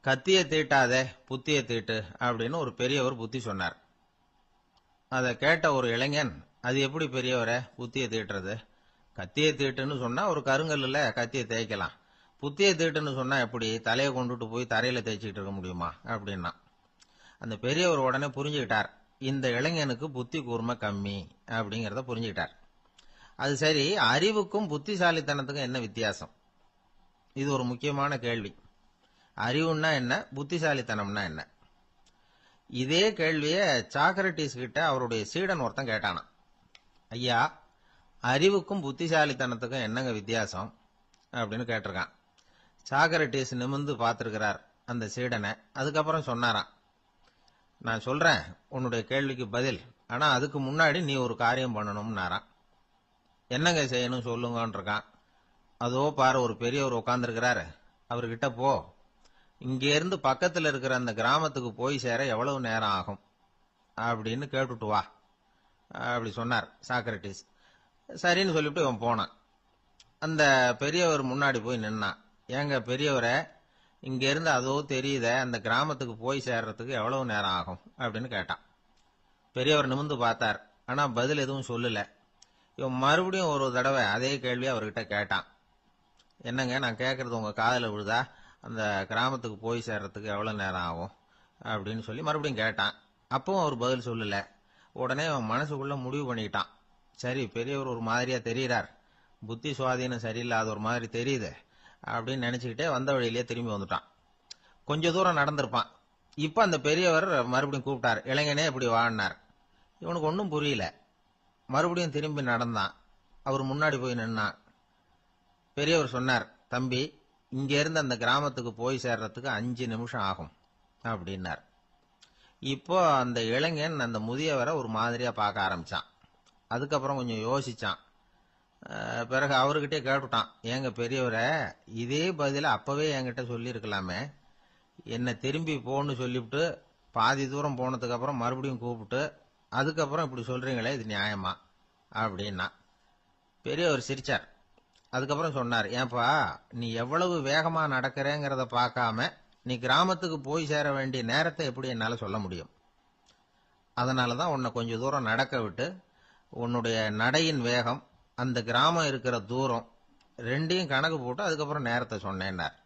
கத்திய தீட்டாதே புத்திய தீட்டு அப்படின்னு ஒரு பெரியவர் புத்தி சொன்னார். அதை கேட்ட ஒரு இளைஞன், அது எப்படி பெரியவரை புத்திய தீட்டுறது? கத்திய தீட்டுன்னு சொன்னா ஒரு கருங்கல்ல கத்திய தேய்க்கலாம், புத்திய தீட்டுன்னு சொன்னா எப்படி தலையை கொண்டுட்டு போய் தரையில தேய்ச்சிட்டு இருக்க முடியுமா அப்படின்னா. அந்த பெரியவர் உடனே புரிஞ்சுக்கிட்டார், இந்த இளைஞனுக்கு புத்தி கூர்மை கம்மி அப்படிங்கறத புரிஞ்சுக்கிட்டார். அது சரி, அறிவுக்கும் புத்திசாலித்தனத்துக்கும் என்ன வித்தியாசம்? இது ஒரு முக்கியமான கேள்வி. அறிவுன்னா என்ன, புத்திசாலித்தனம்னா என்ன? இதே கேள்விய சாக்ரட்டிஸ் கிட்ட அவருடைய சீடன் ஒருத்தன் கேட்டானா. ஐயா, அறிவுக்கும் புத்திசாலித்தனத்துக்கும் என்னங்க வித்தியாசம் அப்படின்னு கேட்டிருக்கான். சாக்ரட்டிஸ் நிமிர்ந்து பார்த்திருக்கிறார் அந்த சீடனை. அதுக்கப்புறம் சொன்னாராம், நான் சொல்றேன் உன்னுடைய கேள்விக்கு பதில், ஆனா அதுக்கு முன்னாடி நீ ஒரு காரியம் பண்ணணும்னாராம். என்னங்க செய்யணும் சொல்லுங்கன்னு இருக்கான். அதோ பாரு, ஒரு பெரியவர் உட்கார்ந்துருக்கிறாரு, அவர்கிட்ட போ, இங்க இருந்து பக்கத்துல இருக்கிற அந்த கிராமத்துக்கு போய் சேர எவ்வளவு நேரம் ஆகும் அப்படின்னு கேட்டுட்டு வா அப்படி சொன்னார் சாக்ரட்டிஸ். சரின்னு சொல்லிவிட்டு இவன் போனான். அந்த பெரியவர் முன்னாடி போய் நின்னான். ஏங்க பெரியவரை, இங்க இருந்து அதோ தெரியுத அந்த கிராமத்துக்கு போய் சேர்றதுக்கு எவ்வளவு நேரம் ஆகும் அப்படின்னு கேட்டான். பெரியவர் நிமிர்ந்து பார்த்தார், ஆனா பதில் எதுவும் சொல்லல. இவன் மறுபடியும் ஒரு தடவை அதே கேள்வி அவர்கிட்ட கேட்டான். என்னங்க, நான் கேட்கறது உங்க காதுல விழுதா? அந்த கிராமத்துக்கு போய் சேர்றதுக்கு எவ்வளவு நேரம் ஆகும் அப்படின்னு சொல்லி மறுபடியும் கேட்டான். அப்பவும் அவர் பதில் சொல்லல. உடனே அவன் மனசுக்குள்ள முடிவு பண்ணிக்கிட்டான், சரி பெரியவர் ஒரு மாதிரியா தெரிகிறார், புத்தி சுவாதீனம் சரியில்லாத ஒரு மாதிரி தெரியுது அப்படின்னு நினைச்சுக்கிட்டே வந்த வழியிலேயே திரும்பி வந்துட்டான். கொஞ்ச தூரம் நடந்திருப்பான். இப்ப அந்த பெரியவர் மறுபடியும் கூப்பிட்டார், இளைஞனே இப்படி வாழ்னார். இவனுக்கு ஒன்னும் புரியல. மறுபடியும் திரும்பி நடந்தான். அவர் முன்னாடி போய் நின்னான். பெரியவர் சொன்னார், தம்பி, இங்க இருந்து அந்த கிராமத்துக்கு போய் சேர்றதுக்கு 5 நிமிஷம் ஆகும் அப்படின்னார். இப்போ அந்த இளைஞன் அந்த முதியவரை ஒரு மாதிரியா பார்க்க ஆரம்பிச்சான். அதுக்கப்புறம் கொஞ்சம் யோசிச்சான். பிறகு அவர்கிட்டே கேட்டுட்டான், ஏங்க பெரியவரை, இதே பதில அப்பவே என்கிட்ட சொல்லி இருக்கலாமே, என்ன திரும்பி போன்னு சொல்லிவிட்டு பாதி தூரம் போனதுக்கு அப்புறம் மறுபடியும் கூப்பிட்டு அதுக்கப்புறம் இப்படி சொல்றீங்களே, இது நியாயமா அப்படின்னா. பெரியவர் சிரிச்சார். அதுக்கப்புறம் சொன்னார், ஏன்பா, நீ எவ்வளவு வேகமா நடக்கிறேங்கிறத பார்க்காம நீ கிராமத்துக்கு போய் சேர வேண்டிய நேரத்தை எப்படி என்னால சொல்ல முடியும்? அதனாலதான் உன்னை கொஞ்ச தூரம் நடக்க விட்டு உன்னுடைய நடையின் வேகம், அந்த கிராமம் இருக்கிற தூரம் ரெண்டையும் கணக்கு போட்டு அதுக்கப்புறம் நேரத்தை சொன்னேன்னார்.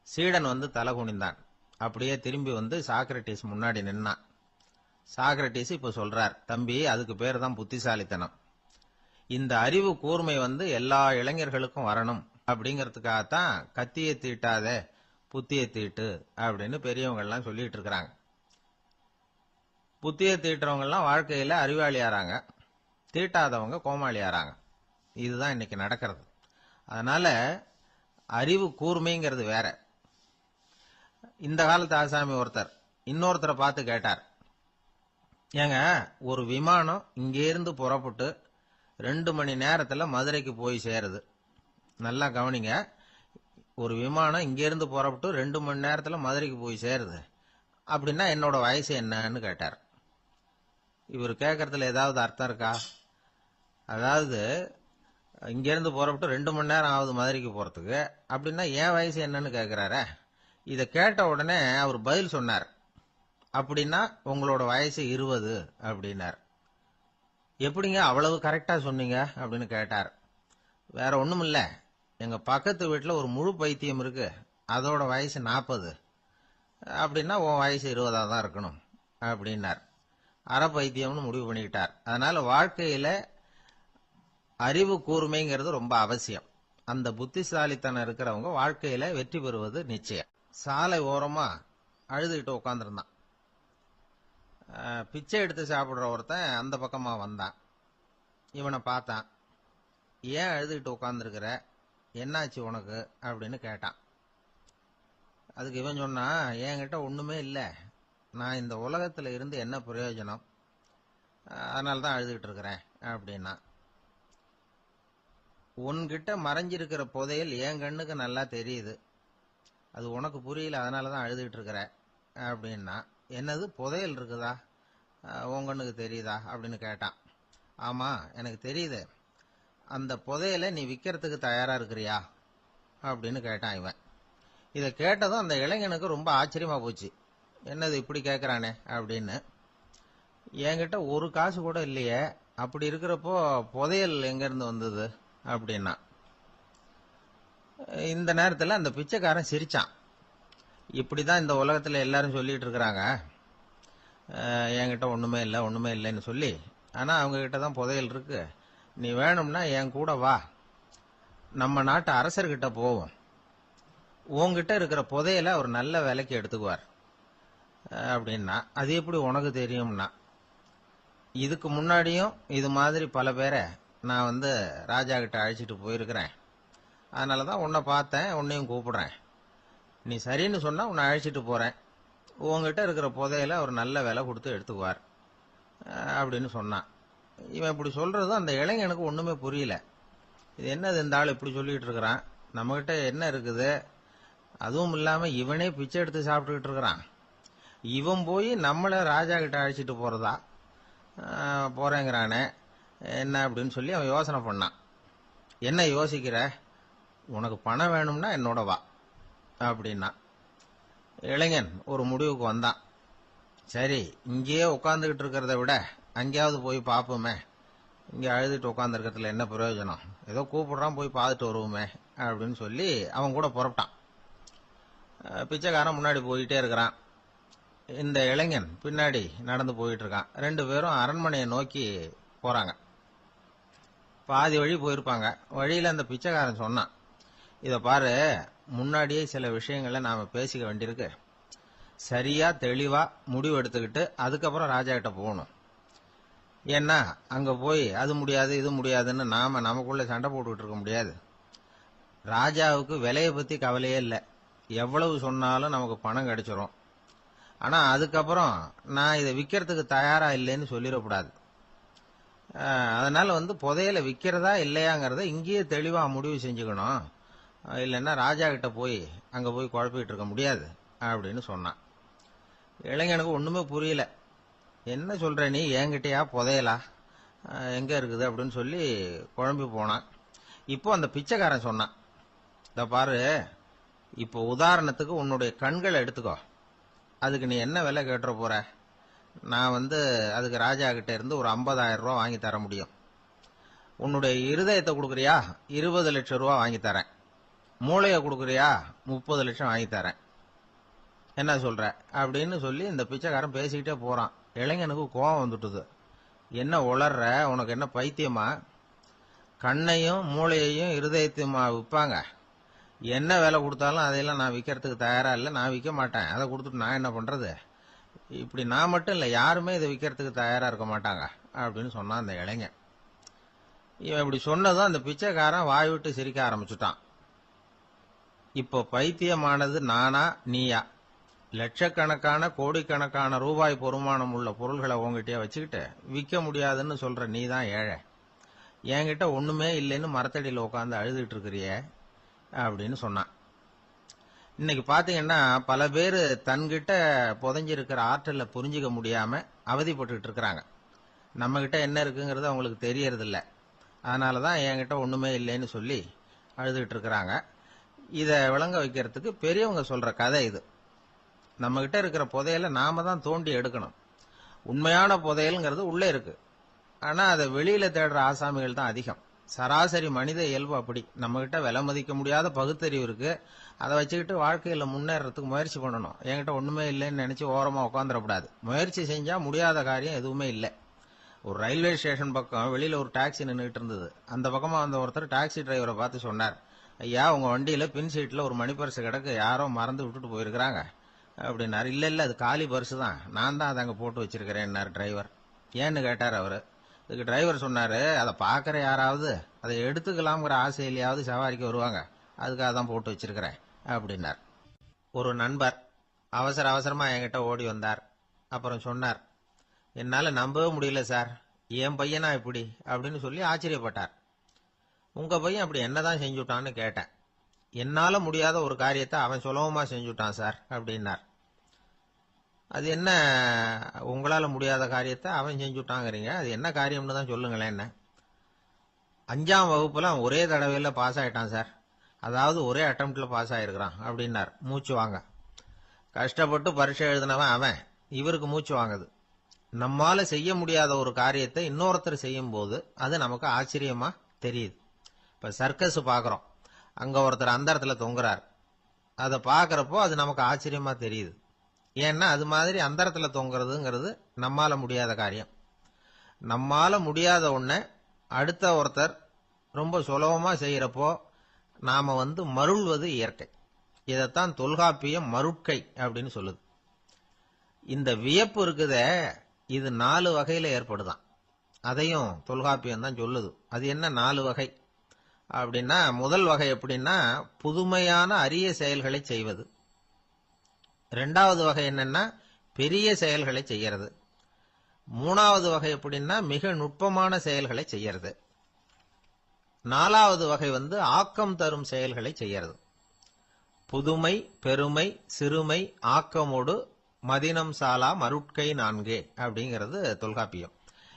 சீடன் வந்து தலை குனிந்தான். அப்படியே திரும்பி வந்து சாக்ரட்டிஸ் முன்னாடி நின்னான். சாக்ரட்டிஸ் இப்ப சொல்றார், தம்பி, அதுக்கு பேர் தான் புத்திசாலித்தனம். இந்த அறிவு கூர்மை வந்து எல்லா இளைஞர்களுக்கும் வரணும் அப்படிங்கறதுக்காகத்தான் கத்தியை தீட்டாத புத்தியை தீட்டு அப்படின்னு பெரியவங்க எல்லாம் சொல்லிட்டு இருக்கிறாங்க. புத்தியை தீட்டுறவங்க எல்லாம் வாழ்க்கையில அறிவாளியாராங்க, தீட்டாதவங்க கோமாளியாராங்க. இதுதான் இன்னைக்கு நடக்கிறது. அதனால அறிவு கூர்மைங்கிறது வேற. இந்த காலத்து ஆசாமி ஒருத்தர் இன்னொருத்தரை பார்த்து கேட்டார், ஏங்க, ஒரு விமானம் இங்கே இருந்து புறப்பட்டு 2 மணி நேரத்துல மதுரைக்கு போய் சேருது. நல்லா கவனிங்க, ஒரு விமானம் இங்க இருந்து புறப்பட்டு 2 மணி நேரத்துல மதுரைக்கு போய் சேருது அப்படின்னா என்னோட வயசு என்னன்னு கேட்டார். இவர் கேட்கறதுல ஏதாவது அர்த்தம் இருக்கா? அதாவது இங்க இருந்து புறப்பட்டு 2 மணி நேரம் ஆகுது மதுரைக்கு போறதுக்கு, அப்படின்னா என் வயசு என்னன்னு கேட்கிறார. இத கேட்ட உடனே அவர் பதில் சொன்னார், அப்படின்னா உங்களோட வயசு 20 அப்படின்னார். எப்படிங்க அவ்வளவு கரெக்டா சொன்னீங்க அப்படின்னு கேட்டார். வேற ஒண்ணும் இல்ல, எங்க பக்கத்து வீட்டுல ஒரு முழு பைத்தியம் இருக்கு, அதோட வயசு 40, அப்படின்னா உன் வயசு 20 தான் இருக்கணும் அப்படின்னார். அரை பைத்தியம்னு முடிவு பண்ணிக்கிட்டார். அதனால வாழ்க்கையில அறிவு கூர்மைங்கிறது ரொம்ப அவசியம். அந்த புத்திசாலித்தனம் இருக்கிறவங்க வாழ்க்கையில வெற்றி பெறுவது நிச்சயம். சாலை ஓரமா அழுதுகிட்டு உட்காந்துருந்தான். பிச்சை எடுத்து சாப்பிடுற ஒருத்தன் அந்த பக்கமா வந்தான். இவனை பார்த்தான். ஏன் அழுதுகிட்டு உட்காந்துருக்கிற, என்னாச்சு உனக்கு அப்படின்னு கேட்டான். அதுக்கு இவன் சொன்னா, என்கிட்ட ஒண்ணுமே இல்லை, நான் இந்த உலகத்துல இருந்து என்ன பிரயோஜனம், அதனாலதான் அழுதுகிட்டு இருக்கிறேன் அப்படின்னா. உன்கிட்ட மறைஞ்சிருக்கிற புதையல் என் கண்ணுக்கு நல்லா தெரியுது, அது உனக்கு புரியல, அதனாலதான் அழுதுகிட்டு இருக்கிற அப்படின்னா. என்னது, புதையல் இருக்குதா, உன் கண்ணுக்கு தெரியுதா அப்படின்னு கேட்டான். ஆமா, எனக்கு தெரியுது, அந்த புதையலை நீ விற்கிறதுக்கு தயாரா இருக்கிறியா அப்படின்னு கேட்டான் இவன். இதை கேட்டதும் அந்த இளைஞனுக்கு ரொம்ப ஆச்சரியமா போச்சு. என்னது இப்படி கேட்கறானே அப்படின்னு. என்கிட்ட ஒரு காசு கூட இல்லையே, அப்படி இருக்கிறப்போ புதையல் எங்க இருந்து வந்தது அப்படின்னா. இந்த நேரத்துல அந்த பிச்சைக்காரன் சிரிச்சான். இப்படிதான் இந்த உலகத்துல எல்லாரும் சொல்லிட்டு இருக்கிறாங்க, என்கிட்ட ஒண்ணுமே இல்லை ஒண்ணுமே இல்லைன்னு சொல்லி. ஆனா அவங்க கிட்ட தான் புதையல் இருக்கு. நீ வேணும்னா என் கூட வா, நம்ம நாட்டு அரசர்கிட்ட போவோம், உன்கிட்ட இருக்கிற புதையலை அவர் நல்ல விலைக்கு எடுத்துக்குவார் அப்படின்னா. அது எப்படி உனக்கு தெரியும்னா, இதுக்கு முன்னாடியும் இது மாதிரி பல பேரை நான் ராஜா கிட்ட அழைச்சிட்டு போயிருக்கிறேன். அதனாலதான் உன்னை பார்த்தேன், உன்னையும் கூப்பிடுறேன். நீ சரின்னு சொன்னா உன்னை அழைச்சிட்டு போறேன், உங்ககிட்ட இருக்கிற புதையலை அவர் நல்ல விலை கொடுத்து எடுத்துக்குவார் அப்படின்னு சொன்னான். இவன் இப்படி சொல்றதும் அந்த இளைஞனுக்கு ஒண்ணுமே புரியல. இது என்னது இந்த ஆள் இப்படி சொல்லிட்டு இருக்கிறான், நம்மகிட்ட என்ன இருக்குது, அதுவும் இல்லாம இவனே பிச்சை எடுத்து சாப்பிட்டுக்கிட்டு இருக்கிறான், இவன் போய் நம்மள ராஜா கிட்ட அழைச்சிட்டு போறதா போறேங்கிறானே என்ன அப்படின்னு சொல்லி அவன் யோசனை பண்ணான். என்ன யோசிக்கிற, உனக்கு பணம் வேணும்னா என்னோட வா அப்படின்னா. இளைஞன் ஒரு முடிவுக்கு வந்தான். சரி, இங்கேயே உட்காந்துக்கிட்டு இருக்கிறத விட அங்கேயாவது போய் பார்ப்போமே, இங்க அழுதுட்டு உட்காந்து இருக்கிறதுல என்ன பிரயோஜனம், ஏதோ கூப்பிடுறான் போய் பார்த்துட்டு வருவோமே அப்படின்னு சொல்லி அவன் கூட புறப்பட்டான். பிச்சைக்காரன் முன்னாடி போயிட்டே இருக்கிறான், இந்த இளைஞன் பின்னாடி நடந்து போயிட்டு இருக்கான். ரெண்டு பேரும் அரண்மனையை நோக்கி போறாங்க. பாதி வழி போயிருப்பாங்க. வழியில அந்த பிச்சைக்காரன் சொன்னான், இத பாரு, முன்னாடியே சில விஷயங்களை நாம பேசிக்க வேண்டியிருக்கு, சரியா தெளிவா முடிவு எடுத்துக்கிட்டு அதுக்கப்புறம் ராஜா கிட்ட போகணும். ஏன்னா அங்க போய் அது முடியாது இது முடியாதுன்னு நாம நமக்குள்ள சண்டை போட்டுக்கிட்டு இருக்க முடியாது. ராஜாவுக்கு விலையை பத்தி கவலையே இல்லை, எவ்வளவு சொன்னாலும் நமக்கு பணம் கிடைச்சிரும். ஆனா அதுக்கப்புறம் நான் இதை விற்கிறதுக்கு தயாரா இல்லைன்னு சொல்லிடக்கூடாது. அதனால புதையல விற்கிறதா இல்லையாங்கிறத இங்கேயே தெளிவா முடிவு செஞ்சுக்கணும், இல்லைன்னா ராஜா கிட்ட போய் அங்க போய் குழப்பிட்டு இருக்க முடியாது அப்படின்னு சொன்னான். இளைஞனுக்கு ஒண்ணுமே புரியல. என்ன சொல்ற நீ, என்கிட்டயா புதையலா, எங்க இருக்குது அப்படின்னு சொல்லி குழம்பி போனான். இப்போ அந்த பிச்சைக்காரன் சொன்னான், இத பாரு, இப்போ உதாரணத்துக்கு உன்னுடைய கண்களை எடுத்துக்கோ, அதுக்கு நீ என்ன விலை கேட்டுற போற, நான் அதுக்கு ராஜா கிட்ட இருந்து ஒரு 50,000 ரூபா வாங்கி தர முடியும். உன்னுடைய இருதயத்தை கொடுக்குறியா, 20 லட்சம் ரூபா வாங்கி தரேன். மூளைய கொடுக்குறியா, 30 லட்சம் வாங்கி தரேன். என்ன சொல்ற அப்படின்னு சொல்லி இந்த பிச்சைக்காரன் பேசிக்கிட்டே போறான். இளைஞனுக்கு கோபம் வந்துட்டுது. என்ன உளர்ற, உனக்கு என்ன பைத்தியமா, கண்ணையும் மூளையையும் இருதயத்தையுமா விற்பாங்க, என்ன விலை கொடுத்தாலும் அதையெல்லாம் நான் விற்கிறதுக்கு தயாரா இல்லை, நான் விற்க மாட்டேன், அதை கொடுத்துட்டு நான் என்ன பண்றது, இப்படி நான் மட்டும் இல்லை யாருமே இதை விற்கிறதுக்கு தயாரா இருக்க மாட்டாங்க அப்படின்னு சொன்னான் அந்த இளைஞன். இவன் இப்படி சொன்னதும் அந்த பிச்சைக்காரன் வாய் விட்டு சிரிக்க ஆரம்பிச்சுட்டான். இப்போ பைத்தியமானது நானா நீயா, லட்சக்கணக்கான கோடிக்கணக்கான ரூபாய் பொறுமானம் உள்ள பொருள்களை உங்ககிட்டயே வச்சுக்கிட்டு விற்க முடியாதுன்னு சொல்ற நீ தான் ஏழை, என்கிட்ட ஒண்ணுமே இல்லைன்னு மரத்தடியில் உட்காந்து அழுதுட்டு இருக்கிறியே அப்படின்னு சொன்னான். இன்னைக்கு பாத்தீங்கன்னா பல பேர் தன்கிட்ட புதைஞ்சிருக்கிற ஆற்றலை புரிஞ்சிக்க முடியாம அவதிப்பட்டு இருக்கிறாங்க. நம்ம கிட்ட என்ன இருக்குங்கிறது அவங்களுக்கு தெரியறது இல்ல, அதனாலதான் என்கிட்ட ஒண்ணுமே இல்லைன்னு சொல்லி அழுதுகிட்டு இருக்கிறாங்க. இத விளங்க வைக்கிறதுக்கு பெரியவங்க சொல்ற கதை இது. நம்ம கிட்ட இருக்கிற புதையலை நாம தான் தோண்டி எடுக்கணும். உண்மையான புதையல்ங்கிறது உள்ளே இருக்கு, ஆனா அதை வெளியில தேடுற ஆசாமிகள் தான் அதிகம். சராசரி மனித இயல்பு அப்படி. நம்ம கிட்ட விலை மதிக்க முடியாத பகுத்தறிவு இருக்கு, அதை வச்சுக்கிட்டு வாழ்க்கையில முன்னேறதுக்கு முயற்சி பண்ணணும். என்கிட்ட ஒண்ணுமே இல்லைன்னு நினைச்சு ஓரமா உட்காந்துடக்கூடாது. முயற்சி செஞ்சா முடியாத காரியம் எதுவுமே இல்லை. ஒரு ரயில்வே ஸ்டேஷன் பக்கம் வெளியில ஒரு டாக்ஸி நின்றுட்டு இருந்தது. அந்த பக்கமா வந்த ஒருத்தர் டாக்ஸி டிரைவரை பார்த்து சொன்னார், ஐயா, உங்க வண்டியில பின் சீட்ல ஒரு மணி பர்ஸ் கிடக்கு, யாரோ மறந்து விட்டுட்டு போயிருக்கிறாங்க அப்படின்னாரு. இல்ல இல்ல, அது காலி பர்ஸ் தான், நான் தான் அதை அங்க போட்டு வச்சிருக்கிறேன் டிரைவர். ஏன்னு கேட்டார் அவரு. இதுக்கு டிரைவர் சொன்னாரு, அதை பாக்குற யாராவது அதை எடுத்துக்கலாம்ங்கிற ஆசையிலேயாவது சவாரிக்கு வருவாங்க, அதுக்காக தான் போட்டு வச்சிருக்கிறேன் அப்படின்னார். ஒரு நண்பர் அவசர அவசரமா என்கிட்ட ஓடி வந்தார். அப்புறம் சொன்னார், என்னால நம்பவே முடியல சார், என் பையனா இப்படி அப்படின்னு சொல்லி ஆச்சரியப்பட்டார். உங்க பையன் அப்படி என்னதான் செஞ்சுட்டான்னு கேட்டேன். என்னால முடியாத ஒரு காரியத்தை அவன் சுலபமா செஞ்சுட்டான் சார் அப்படின்னார். அது என்ன, உங்களால முடியாத காரியத்தை அவன் செஞ்சுட்டாங்கிறீங்க, அது என்ன காரியம்னு தான் சொல்லுங்களேன். என்ன, 5ஆம் வகுப்புல அவன் ஒரே தடவையில பாஸ் ஆயிட்டான் சார். அதாவது ஒரே அட்டம்ப்ட்ல பாஸ் ஆயிருக்கிறான் அப்படின்னார். மூச்சு வாங்க. கஷ்டப்பட்டு பரீட்சை எழுதினவன் அவன், இவருக்கு மூச்சு வாங்குது. நம்மால செய்ய முடியாத ஒரு காரியத்தை இன்னொருத்தர் செய்யும் போது அது நமக்கு ஆச்சரியமா தெரியுது. இப்ப சர்க்கஸ் பாக்குறோம், அங்க ஒருத்தர் அந்தரத்துல தொங்குறார். அதை பாக்குறப்போ அது நமக்கு ஆச்சரியமா தெரியுது. ஏன்னா அது மாதிரி அந்தரத்துல தொங்குறதுங்கிறது நம்மால முடியாத காரியம். நம்மால முடியாத ஒண்ண அடுத்த ஒருத்தர் ரொம்ப சுலபமா செய்யறப்போ நாம மருள்வது இயற்கை. இதைத்தான் தொல்காப்பியம் மருட்கை அப்படின்னு சொல்லுது. இந்த வியப்பு இருக்குதே, இது 4 வகையில ஏற்படுதான். அதையும் தொல்காப்பியம் தான் சொல்லுது. அது என்ன 4 வகை அப்படின்னா, முதல் வகை எப்படின்னா புதுமையான அரிய செயல்களை செய்வது. 2வது வகை என்னன்னா பெரிய செயல்களை செய்யறது. 3வது வகை எப்படின்னா மிக நுட்பமான செயல்களை செய்யறது. 4வது வகை ஆக்கம் தரும் செயல்களை செய்யறது. புதுமை, பெருமை, சிறுமை, ஆக்கமோடு மதினம் சாலா மருட்கை 4 அப்படிங்கிறது தொல்காப்பியம்.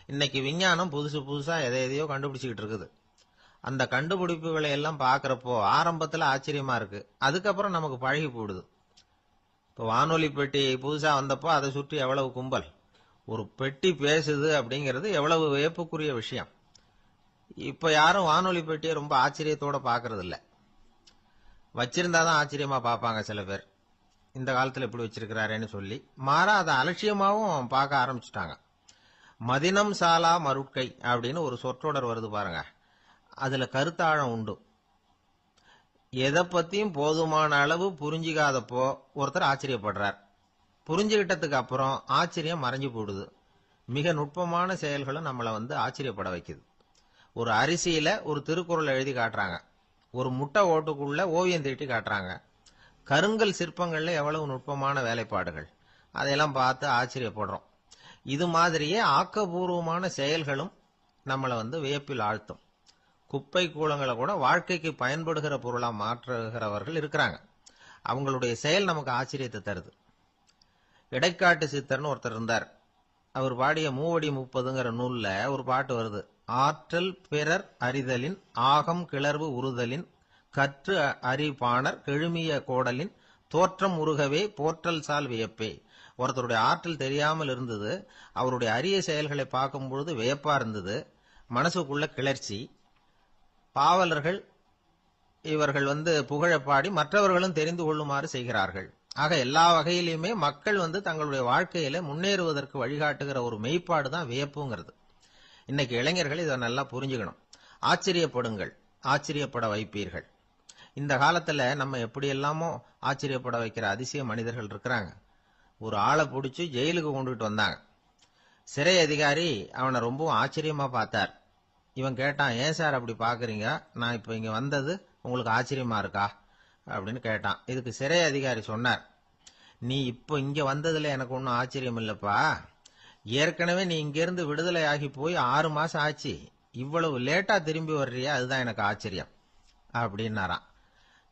இன்னைக்கு விஞ்ஞானம் புதுசு புதுசா எதையோ கண்டுபிடிச்சுக்கிட்டு இருக்குது. அந்த கண்டுபிடிப்புகளை எல்லாம் பாக்குறப்போ ஆரம்பத்துல ஆச்சரியமா இருக்கு, அதுக்கப்புறம் நமக்கு பழகி போடுது. இப்போ வானொலி பெட்டி புதுசா வந்தப்போ அதை சுற்றி எவ்வளவு கும்பல், ஒரு பெட்டி பேசுது அப்படிங்கிறது எவ்வளவு வியப்புக்குரிய விஷயம். இப்ப யாரும் வானொலி பெட்டியை ரொம்ப ஆச்சரியத்தோட பாக்குறது இல்ல. வச்சிருந்தாதான் ஆச்சரியமா பார்ப்பாங்க சில பேர். இந்த காலத்துல எப்படி வச்சிருக்கிறாரேன்னு சொல்லி மாறா அதை அலட்சியமாவும் பார்க்க ஆரம்பிச்சுட்டாங்க. மதினம் சாலா மருட்கை அப்படின்னு ஒரு சொற்றொடர் வருது பாருங்க, அதுல கருத்தாழம் உண்டு. எதை பத்தியும் போதுமான அளவு புரிஞ்சிக்காதப்போ ஒருத்தர் ஆச்சரியப்படுறார். புரிஞ்சுகிட்டதுக்கு அப்புறம் ஆச்சரியம் மறைஞ்சு போடுது. மிக நுட்பமான செயல்களும் நம்மளை ஆச்சரியப்பட வைக்குது. ஒரு அரிசியில ஒரு திருக்குறள் எழுதி காட்டுறாங்க, ஒரு முட்டை ஓட்டுக்குள்ள ஓவியம் தீட்டி காட்டுறாங்க. கருங்கல் சிற்பங்கள்ல எவ்வளவு நுட்பமான வேலைப்பாடுகள், அதையெல்லாம் பார்த்து ஆச்சரியப்படுறோம். இது மாதிரியே ஆக்கப்பூர்வமான செயல்களும் நம்மளை வியப்பில் ஆழ்த்தும். குப்பை கூலங்களை கூட வாழ்க்கைக்கு பயன்படுகிற பொருளா மாற்றுகிறவர்கள் இருக்கிறாங்க. அவங்களுடைய செயல் நமக்கு ஆச்சரியத்தை தருது. இடைக்காட்டு சித்தர்னு ஒருத்தர் இருந்தார். அவர் பாடிய மூவடி 30ங்கிற நூல்ல ஒரு பாட்டு வருது. ஆற்றல் பிறர் அறிதலின் ஆகம் கிளர்வு உறுதலின் கற்று அறிபாணர் கெழுமிய கோடலின் தோற்றம் உருகவே போற்றல் சால் வியப்பே. ஒருத்தருடைய ஆற்றல் தெரியாமல் இருந்தது, அவருடைய அரிய செயல்களை பார்க்கும் பொழுது வியப்பா இருந்தது, மனசுக்குள்ள கிளர்ச்சி. பாவலர்கள் இவர்கள் புகழப்பாடி மற்றவர்களும் தெரிந்து கொள்ளுமாறு செய்கிறார்கள். ஆக எல்லா வகையிலுமே மக்கள் தங்களுடைய வாழ்க்கையில முன்னேறுவதற்கு வழிகாட்டுகிற ஒரு மெய்ப்பாடு தான் வியப்புங்கிறது. இன்னைக்கு இளைஞர்கள் இதை நல்லா புரிஞ்சுக்கணும். ஆச்சரியப்படுங்கள், ஆச்சரியப்பட வைப்பீர்கள். இந்த காலத்துல நம்ம எப்படி எல்லாமோ ஆச்சரியப்பட வைக்கிற அதிசய மனிதர்கள் இருக்கிறாங்க. ஒரு ஆளை பிடிச்சி ஜெயிலுக்கு கொண்டுட்டு வந்தாங்க. சிறை அதிகாரி அவனை ரொம்பவும் ஆச்சரியமா பார்த்தார். இவன் கேட்டான், ஏன் சார் அப்படி பாக்குறீங்க, நான் இப்ப இங்க வந்தது உங்களுக்கு ஆச்சரியமா இருக்கா அப்படின்னு கேட்டான். இதுக்கு சிறை அதிகாரி சொன்னார், நீ இப்போ இங்க வந்ததுல எனக்கு ஒன்னும் ஆச்சரியம் இல்லப்பா, ஏற்கனவே நீ இங்கிருந்து விடுதலை ஆகி போய் 6 மாசம் ஆச்சு, இவ்வளவு லேட்டா திரும்பி வர்றியா, அதுதான் எனக்கு ஆச்சரியம் அப்படின்னாராம்.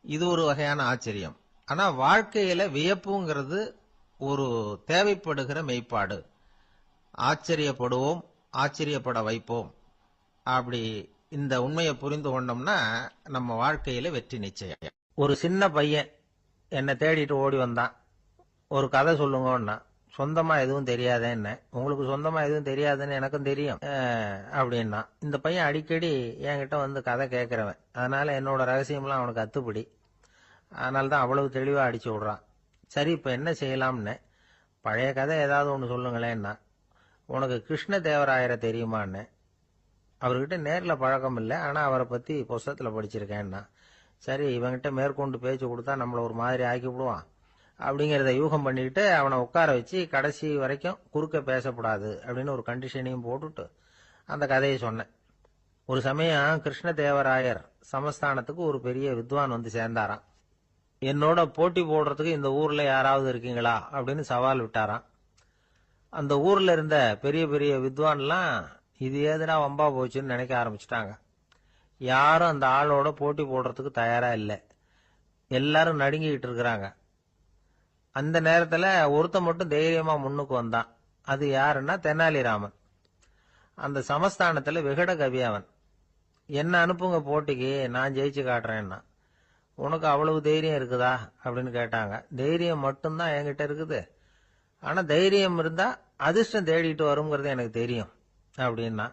இது ஒரு வகையான ஆச்சரியம். ஆனா வாழ்க்கையில வியப்புங்கிறது ஒரு தேவைப்படுகிற மெய்ப்பாடு. ஆச்சரியப்படுவோம், ஆச்சரியப்பட வைப்போம். அப்படி இந்த உண்மையை புரிந்து கொண்டோம்னா நம்ம வாழ்க்கையில வெற்றி நிச்சயம். ஒரு சின்ன பையன் என்னை தேடிட்டு ஓடி வந்தான். ஒரு கதை சொல்லுங்கன்னா, சொந்தமா எதுவும் தெரியாதேன்னு. உங்களுக்கு சொந்தமா எதுவும் தெரியாதுன்னு எனக்கும் தெரியும் அப்படின்னா. இந்த பையன் அடிக்கடி என்கிட்ட கதை கேட்கிறவன், அதனால என்னோட ரகசியம்லாம் அவனுக்கு அத்துப்படி. அதனால்தான் அவ்வளவு தெளிவா அடிச்சு விடுறான். சரி, இப்ப என்ன செய்யலாம்னு. பழைய கதை ஏதாவது ஒன்று சொல்லுங்களேன்னா. உனக்கு கிருஷ்ண தேவராயரை தெரியுமான்னு. அவர்கிட்ட நேரில் பழக்கம் இல்லை, ஆனா அவரை பத்தி புஸ்தகத்துல படிச்சிருக்கேன்னா. சரி, இவங்கிட்ட மேற்கொண்டு பேச்சு கொடுத்தா நம்மள ஒரு மாதிரி ஆக்கி விடுவான் அப்படிங்கிறத யூகம் பண்ணிக்கிட்டு அவனை உட்கார வச்சு கடைசி வரைக்கும் குறுக்க பேசக்கூடாது அப்படின்னு ஒரு கண்டிஷனையும் போட்டுட்டு அந்த கதையை சொன்னேன். ஒரு சமயம் கிருஷ்ணதேவராயர் சமஸ்தானத்துக்கு ஒரு பெரிய வித்வான் சேர்ந்தாராம். என்னோட போட்டி போடுறதுக்கு இந்த ஊர்ல யாராவது இருக்கீங்களா அப்படின்னு சவால் விட்டாராம். அந்த ஊர்ல இருந்த பெரிய பெரிய வித்வான்லாம் இது ஏதுனா வம்பா போச்சுன்னு நினைக்க ஆரம்பிச்சுட்டாங்க. யாரும் அந்த ஆளோட போட்டி போடுறதுக்கு தயாரா இல்லை. எல்லாரும் நடுங்கிட்டு இருக்கிறாங்க. அந்த நேரத்துல ஒருத்த மட்டும் தைரியமா முன்னுக்கு வந்தான். அது யாருன்னா தெனாலிராமன். அந்த சமஸ்தானத்துல விகட கவி அவன். என்ன அனுப்புங்க போட்டிக்கு, நான் ஜெயிச்சு காட்டுறேன்னா. உனக்கு அவ்வளவு தைரியம் இருக்குதா அப்படின்னு கேட்டாங்க. தைரியம் மட்டும்தான் என்கிட்ட இருக்குது, ஆனா தைரியம் இருந்தா அதிர்ஷ்டம் தேடிட்டு வருங்கிறது எனக்கு தெரியும் அப்படின்னா.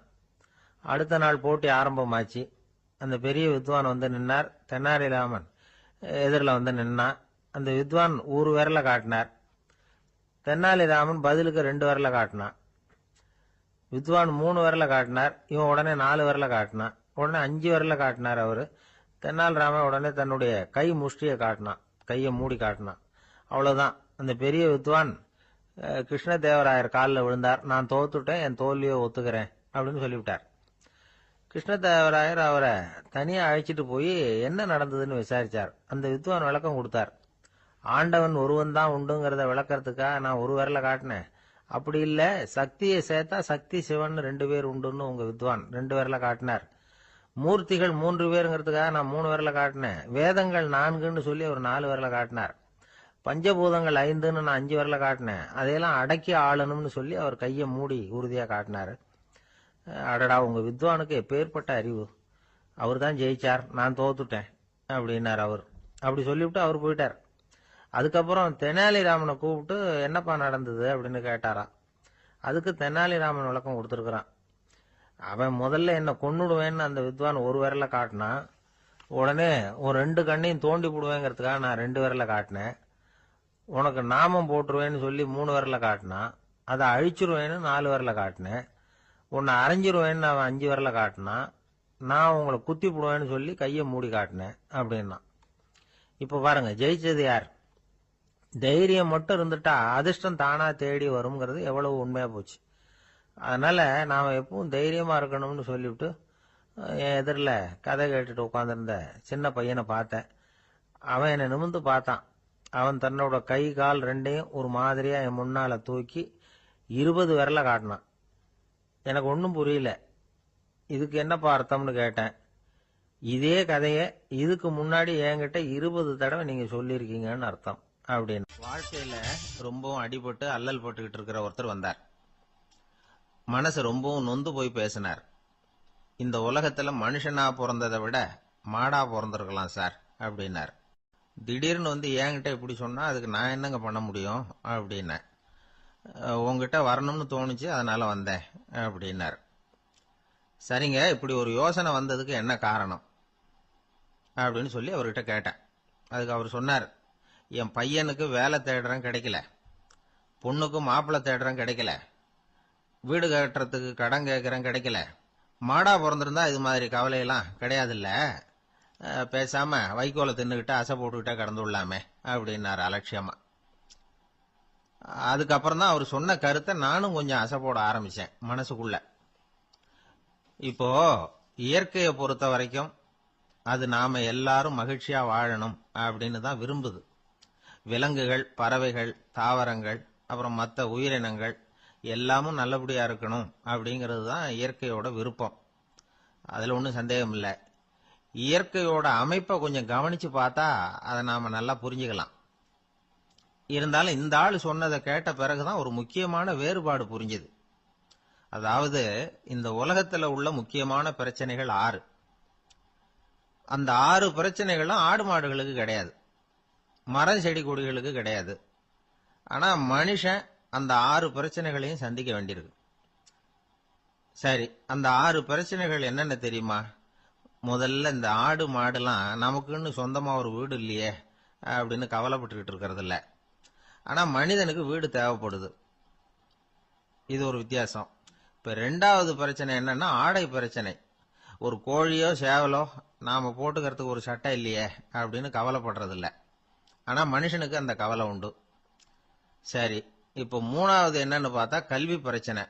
அடுத்த நாள் போட்டி ஆரம்பமாச்சு. அந்த பெரிய வித்வான் வந்து நின்னார். தென்னாலிராமன் எதிரில் வந்து நின்னான். அந்த வித்வான் ஒரு விரல காட்டினார். தென்னாலிராமன் பதிலுக்கு 2 விரல காட்டினான். வித்வான் 3 விரல காட்டினார். இவன் உடனே 4 விரல காட்டினான். உடனே 5 விரல காட்டினார் அவரு. தென்னாலிராமன் உடனே தன்னுடைய கை முஷ்டியை காட்டினான், கையை மூடி காட்டினான். அவ்வளவுதான். அந்த பெரிய வித்வான் கிருஷ்ணதேவராயர் காலில் விழுந்தார். நான் தோத்துட்டேன், என் தோல்வியை ஒத்துக்கிறேன் அப்படின்னு சொல்லிவிட்டார். கிருஷ்ணதேவராயர் அவரை தனியா அழைச்சிட்டு போய் என்ன நடந்ததுன்னு விசாரிச்சார். அந்த வித்வான் விளக்கம் கொடுத்தார். ஆண்டவன் ஒருவன் தான் உண்டுங்கிறத விளக்கறதுக்காக நான் ஒரு விரல காட்டினேன். அப்படி இல்ல, சக்தியை சேர்த்தா சக்தி சிவன் 2 பேர் உண்டுன்னு உங்க வித்வான் 2 விரல காட்டினார். மூர்த்திகள் 3 பேருங்கிறதுக்காக நான் 3 விரல காட்டினேன். வேதங்கள் 4ன்னு சொல்லி ஒரு 4 விரல காட்டினார். பஞ்சபூதங்கள் 5ன்னு நான் 5 விரல காட்டினேன். அதையெல்லாம் அடக்கி ஆளணும்னு சொல்லி அவர் கையை மூடி உறுதியா காட்டினாரு. அடடா, உங்க வித்வானுக்கு எப்பேற்பட்ட அறிவு! அவர் தான் ஜெயிச்சார், நான் தோத்துட்டேன் அப்படின்னார் அவர். அப்படி சொல்லிவிட்டு அவர் போயிட்டார். அதுக்கப்புறம் தெனாலிராமனை கூப்பிட்டு என்னப்பா நடந்தது அப்படின்னு கேட்டாராம். அதுக்கு தெனாலிராமன் விளக்கம் கொடுத்துருக்கிறான். அவன் முதல்ல என்ன கொன்னுடுவேன்னு அந்த வித்வான் ஒரு விரல காட்டினான். உடனே ஒரு 2 கண்ணையும் தோண்டி போடுவேங்கிறதுக்காக நான் 2 விரல காட்டினேன். உனக்கு நாமம் போட்டுருவேன்னு சொல்லி 3 விரல காட்டினான். அதை அழிச்சிருவேன்னு 4 விரல காட்டினேன். உன்னை அரைஞ்சிருவேன்னு அவன் 5 விரல காட்டினான். நான் உங்களை குத்தி போடுவேன்னு சொல்லி கையை மூடி காட்டினேன் அப்படின்னா. இப்ப பாருங்க, ஜெயிச்சது யார்? தைரியம் மட்டும் இருந்துட்டா அதிர்ஷ்டம் தானா தேடி வருங்கிறது எவ்வளவு உண்மையா போச்சு. அதனால நாம எப்பவும் தைரியமா இருக்கணும்னு சொல்லிவிட்டு என் எதிரில் கதை கேட்டுட்டு உட்காந்துருந்த சின்ன பையனை பார்த்தேன். அவன் என்னை நிமிர்ந்து பார்த்தான். அவன் தன்னோட கை கால் 2ஐயும் ஒரு மாதிரியா என் முன்னால தூக்கி 20 விரல காட்டினான். எனக்கு ஒன்றும் புரியல. இதுக்கு என்னப்பா அர்த்தம்னு கேட்டேன். இதே கதையை இதுக்கு முன்னாடி என்கிட்ட 20 தடவை நீங்க சொல்லியிருக்கீங்கன்னு அர்த்தம் அப்படின்னு. வாழ்க்கையில ரொம்பவும் அடிபட்டு அல்லல் போட்டுக்கிட்டு இருக்கிற ஒருத்தர் வந்தார். மனசு ரொம்பவும் நொந்து போய் பேசினார். இந்த உலகத்துல மனுஷனா பிறந்ததை விட மாடா பிறந்திருக்கலாம் சார் அப்படின்னார். திடீர்னு வந்து என்கிட்ட இப்படி சொன்னா அதுக்கு நான் என்னங்க பண்ண முடியும் அப்படின்னேன். உங்ககிட்ட வரணும்னு தோணுச்சு, அதனால வந்தேன் அப்படின்னார். சரிங்க, இப்படி ஒரு யோசனை வந்ததுக்கு என்ன காரணம் அப்படின்னு சொல்லி அவர்கிட்ட கேட்டேன். அதுக்கு அவர் சொன்னார், என் பையனுக்கு வேலை தேடுறேன் கிடைக்கல, பொண்ணுக்கு மாப்பிள்ளை தேடுறேன் கிடைக்கல, வீடு கட்டுறதுக்கு கடன் கேட்கறேன் கிடைக்கல. மாடா பிறந்திருந்தா இது மாதிரி கவலையெல்லாம் கிடையாதுல்ல, பேசாம வைக்கோலை தின்னுகிட்ட அசை போட்டுக்கிட்டே கடந்து விடலாமே அப்படின்னாரு அலட்சியமா. அதுக்கப்புறம் தான் அவர் சொன்ன கருத்தை நானும் கொஞ்சம் அசை போட ஆரம்பிச்சேன் மனசுக்குள்ள. இப்போ இயற்கையை பொறுத்த வரைக்கும் அது நாம எல்லாரும் மகிழ்ச்சியா வாழணும் அப்படின்னு தான் விரும்புது. விலங்குகள், பறவைகள், தாவரங்கள், அப்புறம் மற்ற உயிரினங்கள் எல்லாமும் நல்லபடியா இருக்கணும் அப்படிங்கிறது தான் இயற்கையோட விருப்பம். அதுல ஒன்றும் சந்தேகம் இல்லை. இயற்கையோட அமைப்பை கொஞ்சம் கவனிச்சு பார்த்தா அதை நாம நல்லா புரிஞ்சுக்கலாம். இருந்தாலும் இந்த ஆள் சொன்னதை கேட்ட பிறகுதான் ஒரு முக்கியமான வேறுபாடு புரிஞ்சுது. அதாவது, இந்த உலகத்துல உள்ள முக்கியமான பிரச்சனைகள் 6. அந்த 6 பிரச்சனைகளும் ஆடு மாடுகளுக்கு கிடையாது, மரம் செடி கொடிகளுக்கு கிடையாது. ஆனா மனுஷன் அந்த 6 பிரச்சனைகளையும் சந்திக்க வேண்டியிருக்கு. சரி, அந்த 6 பிரச்சனைகள் என்னென்ன தெரியுமா? முதல்ல, இந்த ஆடு மாடுலாம் நமக்குன்னு சொந்தமா ஒரு வீடு இல்லையே அப்படின்னு கவலைப்பட்டுக்கிட்டு இருக்கிறது இல்ல. ஆனா மனிதனுக்கு வீடு தேவைப்படுது. இது ஒரு வித்தியாசம். இப்ப 2வது பிரச்சனை என்னன்னா ஆடை பிரச்சனை. ஒரு கோழியோ சேவலோ நாம போட்டுக்கிறதுக்கு ஒரு சட்டை இல்லையே அப்படின்னு கவலைப்படுறது இல்ல. ஆனா மனுஷனுக்கு அந்த கவலை உண்டு. சரி, இப்ப 3வது என்னன்னு பார்த்தா கல்வி பிரச்சனை.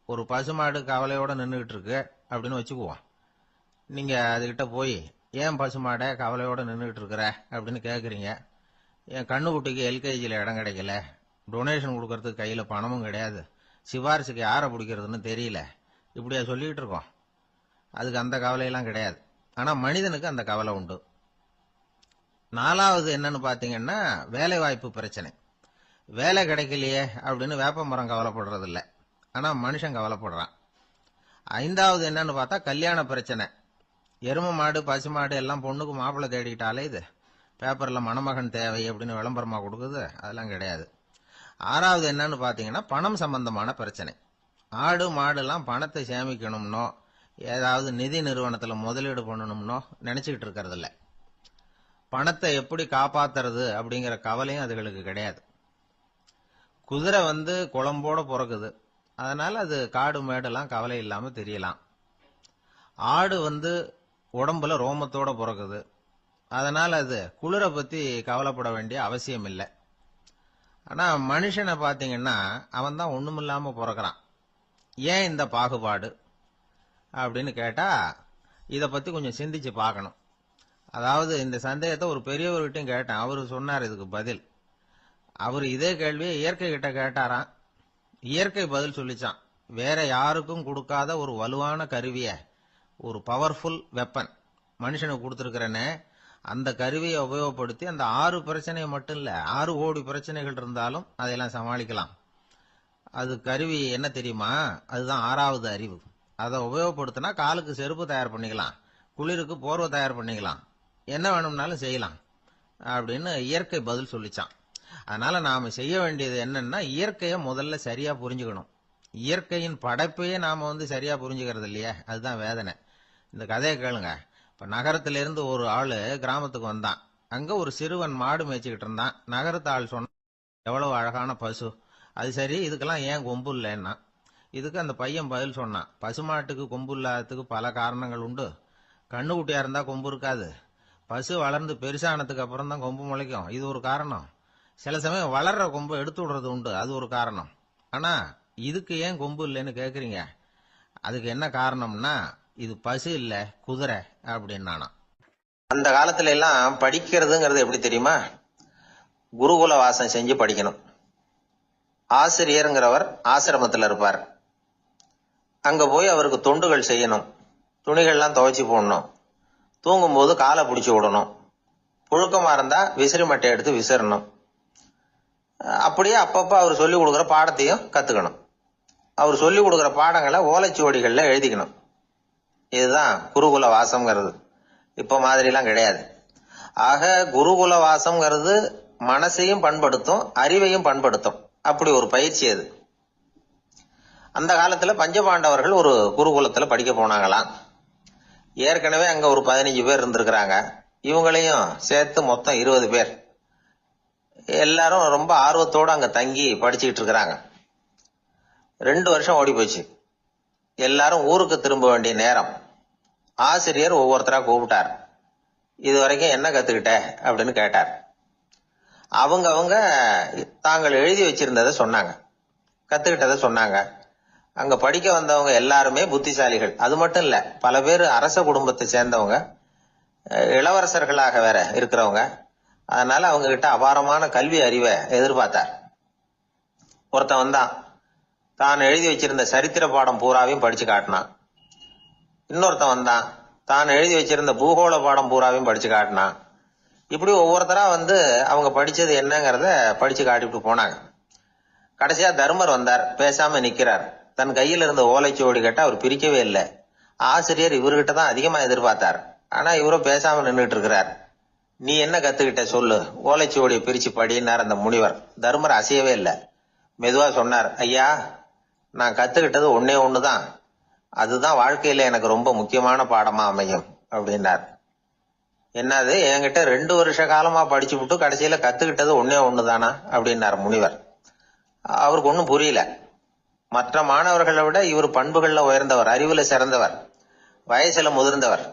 ஒரு பசுமாடு கவலையோட நின்றுகிட்டு இருக்கு அப்படின்னு வச்சுக்குவோம். நீங்க அதுகிட்ட போய், ஏன் பசுமாட கவலையோட நின்றுகிட்டு இருக்கிற அப்படின்னு கேக்குறீங்க. என் கண்ணுக்குட்டிக்கு எல்கேஜியில் இடம் கிடைக்கல, டொனேஷன் கொடுக்கறதுக்கு கையில பணமும் கிடையாது, சிபாரிசுக்கு யாரை பிடிக்கிறதுன்னு தெரியல, இப்படியா சொல்லிக்கிட்டு இருக்கோம். அதுக்கு அந்த கவலையெல்லாம் கிடையாது. ஆனா மனிதனுக்கு அந்த கவலை உண்டு. 4வது என்னன்னு பாத்தீங்கன்னா வேலை வாய்ப்பு பிரச்சனை. வேலை கிடைக்கலையே அப்படின்னு வேப்ப மரம் கவலைப்படுறது இல்ல, ஆனா மனுஷன் கவலைப்படுறான். 5வது என்னன்னு பார்த்தா கல்யாண பிரச்சனை. எரும மாடு பசு மாடு எல்லாம் பொண்ணுக்கு மாப்பிள்ளை தேடிக்கிட்டாலே இது பேப்பர்ல மணமகன் தேவை அப்படின்னு விளம்பரமா கொடுக்குது, அதெல்லாம் கிடையாது. ஆறாவது என்னன்னு பாத்தீங்கன்னா பணம் சம்பந்தமான பிரச்சனை. ஆடு மாடுலாம் பணத்தை சேமிக்கணும்னோ ஏதாவது நிதி நிறுவனத்துல முதலீடு பண்ணணும்னோ நினைச்சுக்கிட்டு இருக்கிறது இல்ல. பணத்தை எப்படி காப்பாத்துறது அப்படிங்கிற கவலையும் அதுகளுக்கு கிடையாது. குதிரை குளம்போட பிறக்குது, அதனால அது காடு மேடெல்லாம் கவலை இல்லாம தெரியலாம். ஆடு உடம்புல ரோமத்தோட பிறக்குது, அதனால அது குளிரை பத்தி கவலைப்பட வேண்டிய அவசியம் இல்லை. ஆனா மனுஷனை பாத்தீங்கன்னா அவன் தான் ஒண்ணுமில்லாம பிறக்கிறான். ஏன் இந்த பாகுபாடு அப்படின்னு கேட்டா இத பத்தி கொஞ்சம் சிந்திச்சு பார்க்கணும். அதாவது இந்த சந்தேகத்தை ஒரு பெரியவர்கிட்டையும் கேட்டேன். அவரு சொன்னார் இதுக்கு பதில். அவரு இதே கேள்வியை இயற்கை கிட்ட கேட்டாராம். இயற்கை பதில் சொல்லிச்சான். வேற யாருக்கும் கொடுக்காத ஒரு வலுவான கருவிய, ஒரு பவர்ஃபுல் வெப்பன் மனுஷனுக்கு கொடுத்திருக்கிறேன்னு, அந்த கருவியை உபயோகப்படுத்தி அந்த 6 பிரச்சனையை மட்டும் இல்ல 6 கோடி பிரச்சனைகள் இருந்தாலும் அதையெல்லாம் சமாளிக்கலாம். அது கருவி என்ன தெரியுமா? அதுதான் 6வது அறிவு. அதை உபயோகப்படுத்தினா காலுக்கு செருப்பு தயார் பண்ணிக்கலாம், குளிருக்கு போர்வை தயார் பண்ணிக்கலாம், என்ன வேணும்னாலும் செய்யலாம் அப்படின்னு இயற்கை பதில் சொல்லிச்சான். அதனால நாம செய்ய வேண்டியது என்னன்னா இயற்கையை முதல்ல சரியா புரிஞ்சுக்கணும். இயற்கையின் படைப்பையே நாம சரியா புரிஞ்சுக்கிறது இல்லையே, அதுதான் வேதனை. இந்த கதையை கேளுங்க. இப்ப நகரத்திலிருந்து ஒரு ஆளு கிராமத்துக்கு வந்தான். அங்க ஒரு சிறுவன் மாடு மேய்ச்சிக்கிட்டு இருந்தான். நகரத்து ஆள் சொன்ன, எவ்வளவு அழகான பசு, அது சரி இதுக்கெல்லாம் ஏன் கொம்பு இல்லைன்னா. இதுக்கு அந்த பையன் பதில் சொன்னான், பசுமாட்டுக்கு கொம்பு இல்லாததுக்கு பல காரணங்கள் உண்டு. கண்ணுக்குட்டியா இருந்தா கொம்பு இருக்காது, பசு வளர்ந்து பெருசானதுக்கு அப்புறம் தான் கொம்பு முளைக்கும், இது ஒரு காரணம். சில சமயம் வளர்ற கொம்பை எடுத்து விடுறது உண்டு, அது ஒரு காரணம். ஆனா இதுக்கு ஏன் கொம்பு இல்லைன்னு கேக்குறீங்க, அதுக்கு என்ன காரணம்னா இது பசு இல்ல குதிரை அப்படின்னானா. அந்த காலத்துல எல்லாம் படிக்கிறதுங்கிறது எப்படி தெரியுமா? குருகுல வாசம் செஞ்சு படிக்கணும். ஆசிரியருங்கிறவர் ஆசிரமத்தில் இருப்பார். அங்க போய் அவருக்கு தொண்டுகள் செய்யணும், துணிகள்லாம் துவைச்சு போடணும், தூங்கும்போது காலை பிடிச்சி விடணும், புழுக்கமா இருந்தா விசிறி மட்டை எடுத்து விசிறணும். அப்படியே அப்பப்ப அவர் சொல்லி கொடுக்குற பாடத்தையும் கத்துக்கணும். அவர் சொல்லி கொடுக்குற பாடங்களை ஓலைச்சுவடிகள்ல எழுதிக்கணும். இதுதான் குருகுல வாசம்ங்கிறது. இப்ப மாதிரிலாம் கிடையாது. ஆக குருகுல வாசம்ங்கிறது மனசையும் பண்படுத்தும், அறிவையும் பண்படுத்தும். அப்படி ஒரு பயிற்சி அது. அந்த காலத்துல பஞ்சபாண்டவர்கள் ஒரு குருகுலத்துல படிக்க போனாங்களாம். ஏற்கனவே அங்க ஒரு 15 பேர் இருந்திருக்கிறாங்க. இவங்களையும் சேர்த்து மொத்தம் 20 பேர். எல்லாரும் ரொம்ப ஆர்வத்தோட அங்க தங்கி படிச்சுக்கிட்டு இருக்கிறாங்க. 2 வருஷம் ஓடி போச்சு. எல்லாரும் ஊருக்கு திரும்ப வேண்டிய நேரம். ஆசிரியர் ஒவ்வொருத்தரா கூப்பிட்டார். இது வரைக்கும் என்ன கத்துக்கிட்ட அப்படின்னு கேட்டார். அவங்க தாங்கள் எழுதி வச்சிருந்ததை சொன்னாங்க, கத்துக்கிட்டதை சொன்னாங்க. அங்க படிக்க வந்தவங்க எல்லாருமே புத்திசாலிகள். அது மட்டும் இல்ல, பல பேர் அரச குடும்பத்தை சேர்ந்தவங்க, இளவரசர்களாக வேற இருக்கிறவங்க. அதனால அவங்க கிட்ட அபாரமான கல்வி அறிவை எதிர்பார்த்தார். ஒருத்தன் வந்தான், தான் எழுதி வச்சிருந்த சரித்திர பாடம் பூராவையும் படிச்சு காட்டினான். இன்னொருத்தன் வந்தான், தான் எழுதி வச்சிருந்த பூகோள பாடம் பூராவையும் படிச்சு காட்டினான். இப்படி ஒவ்வொருத்தரா அவங்க படிச்சது என்னங்கறத படிச்சு காட்டிட்டு போனாங்க. கடைசியா தர்மர் வந்தார். பேசாம நிக்கிறார். தன் கையில் இருந்த ஓலைச்சுவடி கேட்டா அவர் பிரிக்கவே இல்லை. ஆசிரியர் இவர்கிட்ட தான் அதிகமா எதிர்பார்த்தார். ஆனா இவரும் பேசாம நின்றுட்டு இருக்கிறார். நீ என்ன கத்துக்கிட்ட சொல்லு, ஓலைச்சுவடியை பிரிச்சு படினார் அந்த முனிவர். தர்மர் அசையவே இல்லை. மெதுவா சொன்னார், ஐயா நான் கத்துக்கிட்டது ஒன்னே ஒண்ணுதான், அதுதான் வாழ்க்கையில எனக்கு ரொம்ப முக்கியமான பாடமா அமையும் அப்படின்னார். என்னது, என்கிட்ட 2 வருஷ காலமா படிச்சு விட்டு கடைசியில கத்துக்கிட்டது ஒன்னே ஒண்ணுதானா அப்படின்னார் முனிவர். அவருக்கு ஒன்னும் புரியல. மற்ற மாணவர்களை விட இவர் பண்புகள்ல உயர்ந்தவர், அறிவுல சிறந்தவர், வயசுல முதிர்ந்தவர்.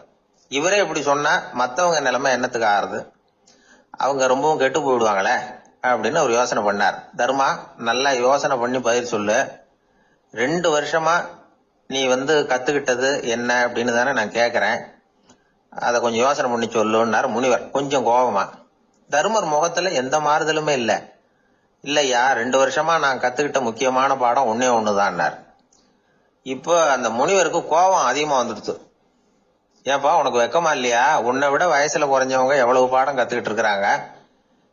இவரே இப்படி சொன்னா மத்தவங்க நிலைமை என்னத்துக்கு ஆறுது? அவங்க ரொம்பவும் கெட்டு போயிடுவாங்களே அப்படின்னு அவர் யோசனை பண்ணார். தர்மா, நல்லா யோசனை பண்ணி பதில் சொல்லு. 2 வருஷமா நீ கத்துக்கிட்டது என்ன அப்படின்னு தானே நான் கேக்குறேன், அத கொஞ்சம் யோசனை பண்ணி சொல்லுன்னார் முனிவர் கொஞ்சம் கோபமா. தர்மர் முகத்துல எந்த மாறுதலுமே இல்ல. இல்லையா, 2 வருஷமா நான் கத்துக்கிட்ட முக்கியமான பாடம் ஒன்னே ஒண்ணுதான்னார். இப்போ அந்த முனிவருக்கு கோபம் அதிகமா வந்துடுச்சு. ஏன்பா உனக்கு வெக்கமா இல்லையா? உன்னை விட வயசுல குறைஞ்சவங்க எவ்வளவு பாடம் கத்துக்கிட்டு இருக்கிறாங்க,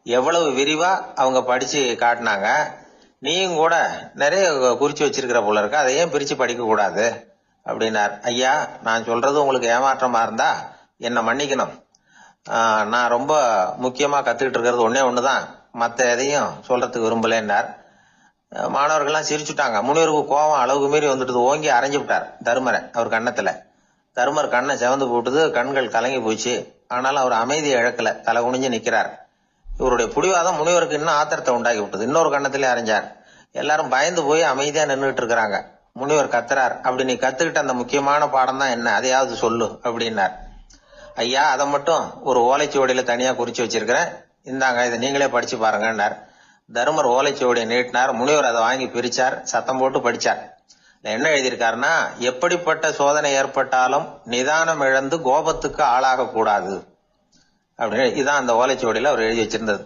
எவ்வளவு விரிவா அவங்க படிச்சு காட்டினாங்க. நீயும் கூட நிறைய குறிச்சு வச்சிருக்கிற போல இருக்க, அதை ஏன் பிரிச்சு படிக்க கூடாது அப்படின்னார். ஐயா நான் சொல்றது உங்களுக்கு ஏமாற்றமா இருந்தா என்ன மன்னிக்கணும். நான் ரொம்ப முக்கியமா கத்துக்கிட்டு இருக்கிறது ஒன்னே ஒண்ணுதான், மத்த எதையும் சொல்றதுக்கு விரும்பலன்னார். மாணவர்கள்லாம் சிரிச்சுட்டாங்க. முனிவருக்கு கோபம் அளவுக்கு மீறி வந்துட்டு ஓங்கி அரைஞ்சு விட்டார் தருமரை அவர் கன்னத்துல. தருமர் கண்ணை செவந்து போட்டுது, கண்கள் கலங்கி போச்சு. ஆனாலும் அவர் அமைதியை இழக்கல, தலை குனிஞ்சு நிக்கிறார். இவருடைய புடிவாதம் முனிவருக்கு இன்னும் ஆத்திரத்தை உண்டாக்கி விட்டது. இன்னொரு கண்ணத்திலே அரைஞ்சார். எல்லாரும் பயந்து போய் அமைதியா நின்றுட்டு இருக்கிறாங்க. முனிவர் கத்துறார், அப்படி நீ கத்துக்கிட்ட அந்த முக்கியமான பாடம் தான் என்ன, அதையாவது சொல்லு அப்படின்னார். ஐயா, அதை மட்டும் ஒரு ஓலைச்சுவடியில தனியா குறிச்சு வச்சிருக்கிறேன், இந்தாங்க இதை நீங்களே படிச்சு பாருங்கன்னார். தருமர் ஓலைச்சுவடியை நீட்டினார். முனிவர் அதை வாங்கி பிரிச்சார், சத்தம் போட்டு படிச்சார். என்ன எழுதியிருக்காருன்னா, எப்படிப்பட்ட சோதனை ஏற்பட்டாலும் நிதானம் இழந்து கோபத்துக்கு ஆளாக கூடாது அப்படின்னு. இதான் அந்த ஓலைச்சுவடியில அவர் எழுதி வச்சிருந்தது.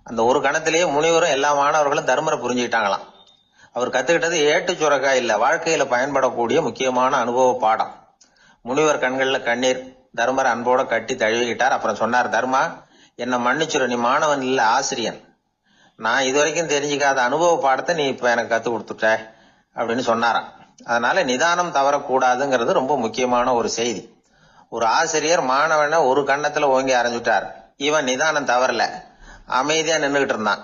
அந்த ஒரு கணத்திலேயே முனிவரும் எல்லா மாணவர்களும் தர்மரை புரிஞ்சுக்கிட்டாங்களாம். அவர் கத்துக்கிட்டது ஏட்டு சுரக்கா இல்ல, வாழ்க்கையில பயன்படக்கூடிய முக்கியமான அனுபவ பாடம். முனிவர் கண்கள்ல கண்ணீர். தர்மரை அன்போட கட்டி தழுவிக்கிட்டார். அப்புறம் சொன்னார், தர்மா, என்ன மன்னிச்சுரு, நீ மாணவன் இல்ல, ஆசிரியன். நான் இதுவரைக்கும் தெரிஞ்சுக்காத அனுபவ பாடத்தை நீ இப்ப எனக்கு கத்து கொடுத்துட்ட அப்படின்னு சொன்னாராம். அதனால நிதானம் தவறக்கூடாதுங்கிறது ரொம்ப முக்கியமான ஒரு செய்தி. ஒரு ஆசிரியர் மாணவனை ஒரு கண்ணத்துல ஓங்கி அரைஞ்சுட்டார். இவன் நிதானம் தவறல, அமைதியா நின்றுகிட்டு இருந்தான்.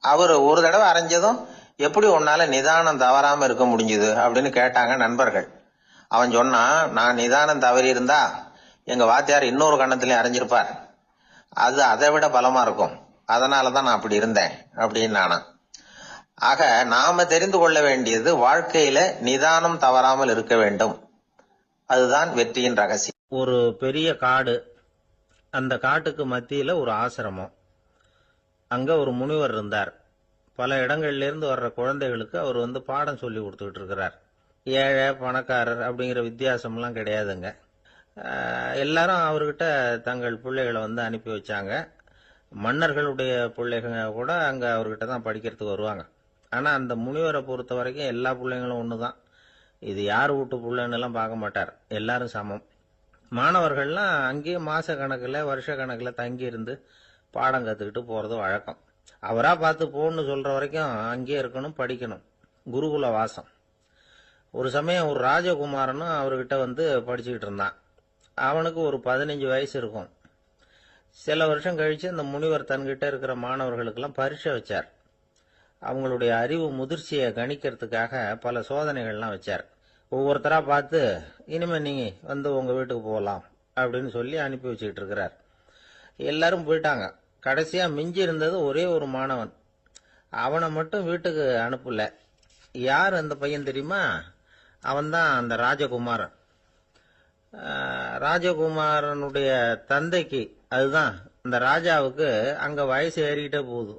அவரு ஒரு தடவை அரைஞ்சதும் எப்படி உன்னால நிதானம் தவறாம இருக்க முடிஞ்சுது அப்படின்னு கேட்டாங்க நண்பர்கள். அவன் சொன்னான், நான் நிதானம் தவறி இருந்தா எங்க வாத்தியார் இன்னொரு கண்ணத்திலயும் அரைஞ்சிருப்பார், அது அதை விட பலமா இருக்கும், அதனாலதான் நான் அப்படி இருந்தேன் அப்படின்னு நானா. ஆக நாம தெரிந்து கொள்ள வேண்டியது, வாழ்க்கையில நிதானம் தவறாமல் இருக்க வேண்டும். அதுதான் வெற்றியின் ரகசியம். ஒரு பெரிய காடு, அந்த காட்டுக்கு மத்தியில ஒரு ஆசிரமம். அங்க ஒரு முனிவர் இருந்தார். பல இடங்கள்ல இருந்து வர்ற குழந்தைகளுக்கு அவர் பாடம் சொல்லி கொடுத்துக்கிட்டு இருக்கிறார். ஏழை பணக்காரர் அப்படிங்கிற வித்தியாசம்லாம் கிடையாதுங்க. எல்லாரும் அவர்கிட்ட தங்கள் பிள்ளைகளை அனுப்பி வச்சாங்க. மன்னர்களுடைய பிள்ளைங்க கூட அங்க அவர்கிட்ட தான் படிக்கிறதுக்கு வருவாங்க. ஆனா அந்த முனிவரை பொறுத்த வரைக்கும் எல்லா பிள்ளைங்களும் ஒண்ணுதான். இது யார் வீட்டு பிள்ளைன்னு எல்லாம் பார்க்க மாட்டார், எல்லாரும் சமம். மாணவர்கள்லாம் அங்கேயே மாச கணக்குல வருஷ கணக்குல தங்கி இருந்து பாடம் கத்துக்கிட்டு போறது வழக்கம். அவரா பார்த்து போன்னு சொல்ற வரைக்கும் அங்கேயே இருக்கணும், படிக்கணும். குருகுல வாசம். ஒரு சமயம் ஒரு ராஜகுமாரனும் அவர்கிட்ட படிச்சுக்கிட்டு இருந்தான். அவனுக்கு ஒரு 15 வயசு இருக்கும். சில வருஷம் கழிச்சு அந்த முனிவர் தன்கிட்ட இருக்கிற மாணவர்களுக்கெல்லாம் பரீட்சை வச்சார். அவங்களுடைய அறிவு முதிர்ச்சியை கணிக்கிறதுக்காக பல சோதனைகள்லாம் வச்சார். ஒவ்வொருத்தரா பார்த்து, இனிமே நீங்க உங்க வீட்டுக்கு போகலாம் அப்படின்னு சொல்லி அனுப்பி வச்சுக்கிட்டு இருக்கிறார். எல்லாரும் போயிட்டாங்க. கடைசியா மிஞ்சி இருந்தது ஒரே ஒரு மாணவன். அவனை மட்டும் வீட்டுக்கு அனுப்பல. யார் அந்த பையன் தெரியுமா? அவன்தான் அந்த ராஜகுமாரன். ராஜகுமாரனுடைய தந்தைக்கு, அதுதான் அந்த ராஜாவுக்கு, அங்க வயசு ஏறிக்கிட்டே போகுது.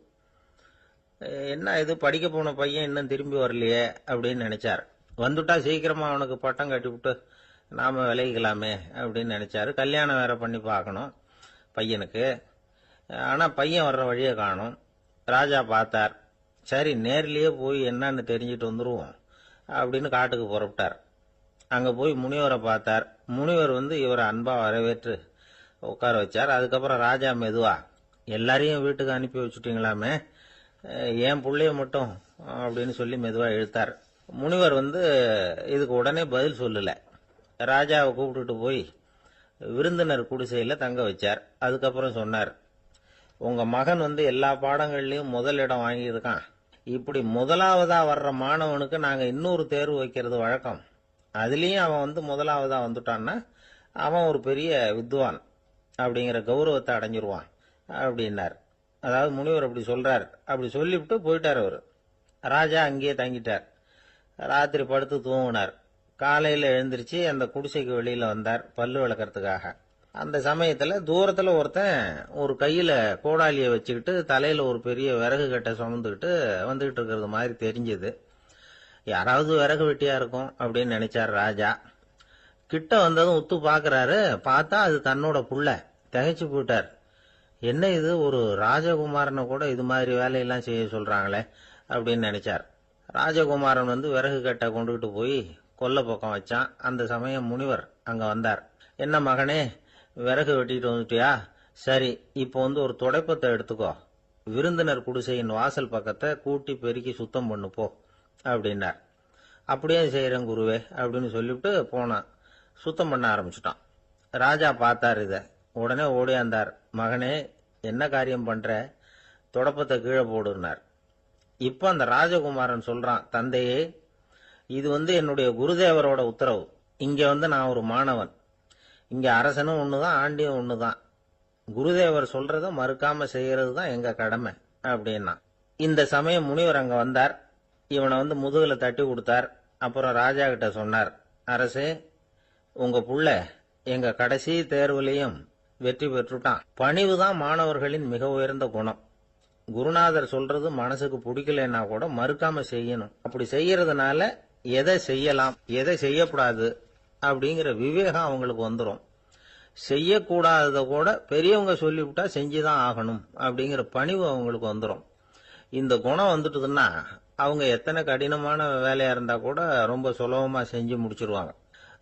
என்ன இது, படிக்க போன பையன் இன்னும் திரும்பி வரலையே அப்படின்னு நினைச்சார். வந்துட்டா சீக்கிரமா அவனுக்கு பட்டம் கட்டி விட்டு நாம விளைவிக்கலாமே அப்படின்னு நினைச்சாரு. கல்யாணம் வேற பண்ணி பார்க்கணும் பையனுக்கு. ஆனா பையன் வர்ற வழியை காணும். ராஜா பார்த்தார். சரி, நேர்லயே போய் என்னன்னு தெரிஞ்சுட்டு வந்துருவோம் அப்படின்னு காட்டுக்கு புறப்பட்டார். அங்க போய் முனிவரை பார்த்தார். முனிவர் இவரை அன்பா வரவேற்று உட்கார வச்சார். அதுக்கப்புறம் ராஜா மெதுவா, எல்லாரையும் வீட்டுக்கு அனுப்பி வச்சுட்டீங்களாமே, ஏன் புள்ளைய மட்டும் அப்படின்னு சொல்லி மெதுவா இழுத்தார். முனிவர் இதுக்கு உடனே பதில் சொல்லல. ராஜாவை கூப்பிட்டுட்டு போய் விருந்தினர் குடிசையில தங்க வச்சார். அதுக்கப்புறம் சொன்னார், உங்க மகன் எல்லா பாடங்கள்லயும் முதல் இடம் வாங்கியிருக்கான். இப்படி முதலாவதா வர்ற மாணவனுக்கு நாங்க இன்னொரு தேர்வு வைக்கிறது வழக்கம். அதுலயும் அவன் முதலாவதா வந்துட்டான்னா அவன் ஒரு பெரிய வித்வான் அப்படிங்கிற கௌரவத்தை அடைஞ்சிருவான் அப்படின்னார். அதாவது முனிவர் அப்படி சொல்றார். அப்படி சொல்லிவிட்டு போயிட்டார் அவரு. ராஜா அங்கேயே தங்கிட்டார். ராத்திரி படுத்து தூங்கினார். காலையில எழுந்திருச்சு அந்த குடிசைக்கு வெளியில வந்தார் பல்லு விளக்கறதுக்காக. அந்த சமயத்துல தூரத்துல ஒருத்தன் ஒரு கையில கோடாலிய வச்சுக்கிட்டு தலையில ஒரு பெரிய விறகு கட்டை சுமந்துக்கிட்டு வந்துகிட்டு இருக்கிறது மாதிரி தெரிஞ்சது. யாராவது விறகு வெட்டியா இருக்கும் அப்படின்னு நினைச்சார் ராஜா. கிட்ட வந்ததும் உத்து பாக்குறாரு. பார்த்தா அது தன்னோட புள்ள. திகைச்சு போயிட்டார். என்ன இது, ஒரு ராஜகுமாரனை கூட இது மாதிரி வேலையெல்லாம் செய்ய சொல்றாங்களே அப்படின்னு நினைச்சார். ராஜகுமாரன் விறகு கட்டை கொண்டுகிட்டு போய் கொல்லை பக்கம் வச்சான். அந்த சமயம் முனிவர் அங்க வந்தார். என்ன மகனே, விறகு வெட்டிட்டு வந்துட்டியா? சரி, இப்போ ஒரு துடைப்பத்தை எடுத்துக்கோ, விருந்தினர் குடிசையின் வாசல் பக்கத்தை கூட்டி பெருக்கி சுத்தம் பண்ணு போ அப்படின்னார். அப்படியே செய்யறேன் குருவே அப்படின்னு சொல்லிவிட்டு போனான். சுத்தம் பண்ண ஆரம்பிச்சுட்டான். ராஜா பார்த்தார். இத உடனே ஓடியாந்தார். மகனே, என்ன காரியம் பண்ற? தொடப்பத்தை கீழே போடுனார். இப்ப அந்த ராஜகுமாரன் சொல்றான், தந்தையே, இது என்னுடைய குருதேவரோட உத்தரவு. இங்க நான் ஒரு மாணவன். இங்க அரசனும் ஒண்ணுதான், ஆண்டியும் ஒண்ணுதான். குருதேவர் சொல்றத மறுக்காம செய்யறது தான் எங்க கடமை அப்படின்னா. இந்த சமயம் முனிவர் அங்க வந்தார். இவனை முதுகுல தட்டி கொடுத்தார். அப்புறம் ராஜா கிட்ட சொன்னார், அரசே, உங்க புள்ள எங்க கடைசி தேர்வுலையும் வெற்றி பெற்றுட்டான். பணிவுதான் மாணவர்களின் மிக உயர்ந்த குணம். குருநாதர் சொல்றது மனசுக்கு பிடிக்கலன்னா கூட மறுக்காம செய்யணும். அப்படி செய்யறதுனால எதை செய்யலாம், எதை செய்யக்கூடாது அப்படிங்கிற விவேகம் அவங்களுக்கு வந்துடும். செய்யக்கூடாதத கூட பெரியவங்க சொல்லிவிட்டா செஞ்சுதான் ஆகணும் அப்படிங்கிற பணிவு அவங்களுக்கு வந்துடும். இந்த குணம் வந்துட்டுதுன்னா அவங்க எத்தனை கடினமான வேலையா இருந்தா கூட ரொம்ப சுலபமா செஞ்சு முடிச்சிருவாங்க.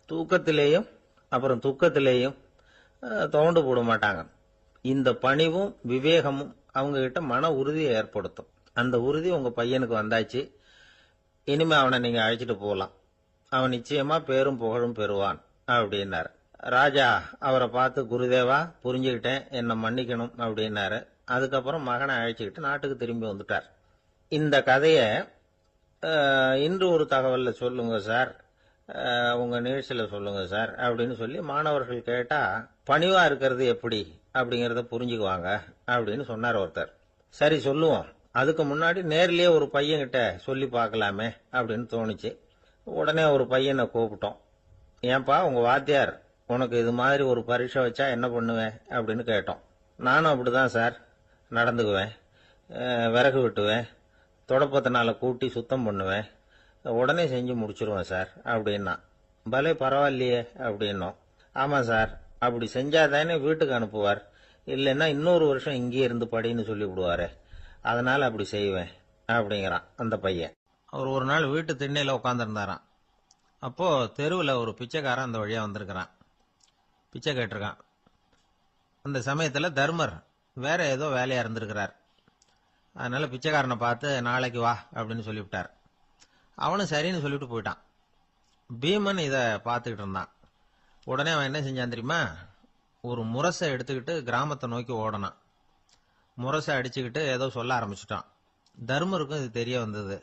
தூக்கத்திலேயும் அப்புறம் துக்கத்திலேயும் தோண்டு போட மாட்டாங்க. இந்த பணிவும் விவேகமும் அவங்க கிட்ட மன உறுதியை ஏற்படுத்தும். அந்த உறுதி உங்க பையனுக்கு வந்தாச்சு. இனிமே அவனை நீங்க அழைச்சிட்டு போகலாம். அவன் நிச்சயமா பேரும் புகழும் பெறுவான் அப்படின்னாரு. ராஜா அவரை பார்த்து, குருதேவா, புரிஞ்சுக்கிட்டேன், என்னை மன்னிக்கணும் அப்படின்னாரு. அதுக்கப்புறம் மகனை அழைச்சிக்கிட்டு நாட்டுக்கு திரும்பி வந்துட்டார். இந்த கதைய இன்று ஒரு தகவல்ல சொல்லுங்க சார், உங்க நிகழ்ச்சியில சொல்லுங்க சார் அப்படின்னு சொல்லி மாணவர்கள் கேட்டா, பணிவா இருக்கிறது எப்படி அப்படிங்கறத புரிஞ்சுக்குவாங்க அப்படின்னு சொன்னார் ஒருத்தர். சரி, சொல்லுவோம். அதுக்கு முன்னாடி நேர்லயே ஒரு பையன்கிட்ட சொல்லி பார்க்கலாமே அப்படின்னு தோணுச்சு. உடனே ஒரு பையனை கூப்பிட்டோம். ஏன்பா, உங்க வாத்தியார் உனக்கு இது மாதிரி ஒரு பரீட்சை வச்சா என்ன பண்ணுவேன் அப்படின்னு கேட்டோம். நானும் அப்படிதான் சார் நடந்துக்குவேன். விறகு வெட்டுவேன், தொடப்பத்தினால கூட்டி சுத்தம் பண்ணுவேன், உடனே செஞ்சு முடிச்சிருவேன் சார் அப்படின்னா. பலே, பரவாயில்லையே அப்படின்னோம். ஆமா சார், அப்படி செஞ்சாதானே வீட்டுக்கு அனுப்புவார், இல்லைன்னா இன்னொரு வருஷம் இங்கே இருந்து படின்னு சொல்லி விடுவாரு, அதனால அப்படி செய்வேன் அப்படிங்கிறான் அந்த பையன். அவர் ஒரு நாள் வீட்டு திண்ணையில உட்காந்துருந்தாராம். அப்போ தெருவில் ஒரு பிச்சைக்காரன் அந்த வழியா வந்திருக்கிறான். பிச்சை கேட்டிருக்கான். அந்த சமயத்துல தர்மர் வேற ஏதோ வேலையா இருந்திருக்கிறார். அதனால பிச்சைக்காரனை பார்த்து, நாளைக்கு வா அப்படின்னு சொல்லிவிட்டார். அவனும் சரின்னு சொல்லிட்டு போயிட்டான். பீமன் இத பார்த்துக்கிட்டு இருந்தான். உடனே அவன் என்ன செஞ்சான் தெரியுமா? ஒரு முரசை எடுத்துக்கிட்டு கிராமத்தை நோக்கி ஓடனான். முரசை அடிச்சுக்கிட்டு ஏதோ சொல்ல ஆரம்பிச்சுட்டான். தர்மருக்கும் இது தெரிய வந்தது.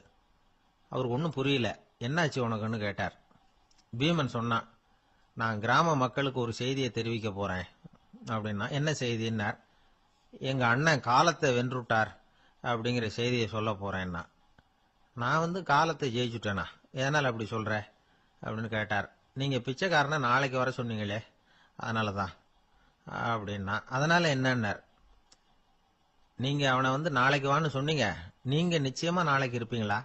அவருக்கு ஒன்றும் புரியல. என்னாச்சு உனக்குன்னு கேட்டார். பீமன் சொன்னான், நான் கிராம மக்களுக்கு ஒரு செய்தியை தெரிவிக்க போறேன் அப்படின்னா. என்ன செய்தின்னார். எங்க அண்ணன் காலத்தை வென்றுட்டார் அப்படிங்கிற செய்தியை சொல்ல போறேன்னா. நான் காலத்தை ஜெயிச்சுட்டேனா, எதனால அப்படி சொல்ற அப்படின்னு கேட்டார். நீங்க பிச்சைக்காரனை நாளைக்கு வர சொன்னீங்களே, அதனாலதான் அப்படின்னா. அதனால என்னன்னார். நீங்க அவனை நாளைக்கு வான்னு சொன்னீங்க, நீங்க நிச்சயமா நாளைக்கு இருப்பீங்களா?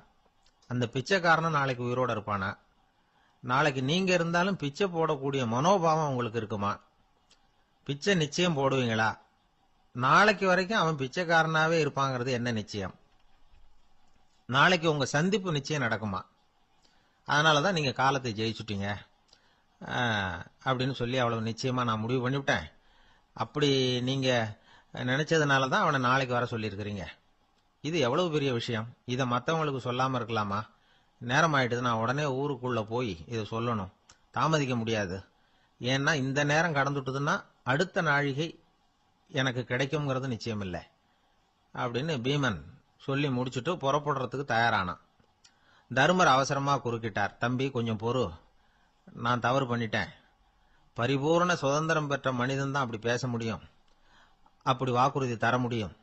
அந்த பிச்சைக்காரனும் நாளைக்கு உயிரோட இருப்பானா? நாளைக்கு நீங்க இருந்தாலும் பிச்சை போடக்கூடிய மனோபாவம் உங்களுக்கு இருக்குமா? பிச்சை நிச்சயம் போடுவீங்களா? நாளைக்கு வரைக்கும் அவன் பிச்சைக்காரனாவே இருப்பாங்கிறது என்ன நிச்சயம்? நாளைக்கு உங்க சந்திப்பு நிச்சயம் நடக்குமா? அதனாலதான் நீங்க காலத்தை ஜெயிச்சுட்டீங்க அப்படின்னு சொல்லி அவ்வளவு நிச்சயமா நான் முடிவு பண்ணிவிட்டேன். அப்படி நீங்க நினைச்சதுனாலதான் அவனை நாளைக்கு வர சொல்லியிருக்கிறீங்க. இது எவ்வளவு பெரிய விஷயம். இதை மற்றவங்களுக்கு சொல்லாம இருக்கலாமா? நேரம் ஆயிட்டுது, நான் உடனே ஊருக்குள்ள போய் இதை சொல்லணும், தாமதிக்க முடியாது. ஏன்னா இந்த நேரம் கடந்துட்டுதுன்னா அடுத்த நாழிகை எனக்கு கிடைக்கும்ங்கிறது நிச்சயம் இல்லை அப்படின்னு பீமன் சொல்லி முடிச்சுட்டு புறப்படுறதுக்கு தயாரானான். தர்மர் அவசரமா குறுக்கிட்டார். தம்பி, கொஞ்சம் பொறு, நான் தவறு பண்ணிட்டேன். பரிபூர்ண சுதந்திரம் பெற்ற மனிதன் தான் அப்படி பேச முடியும், அப்படி வாக்குறுதி தர முடியும்.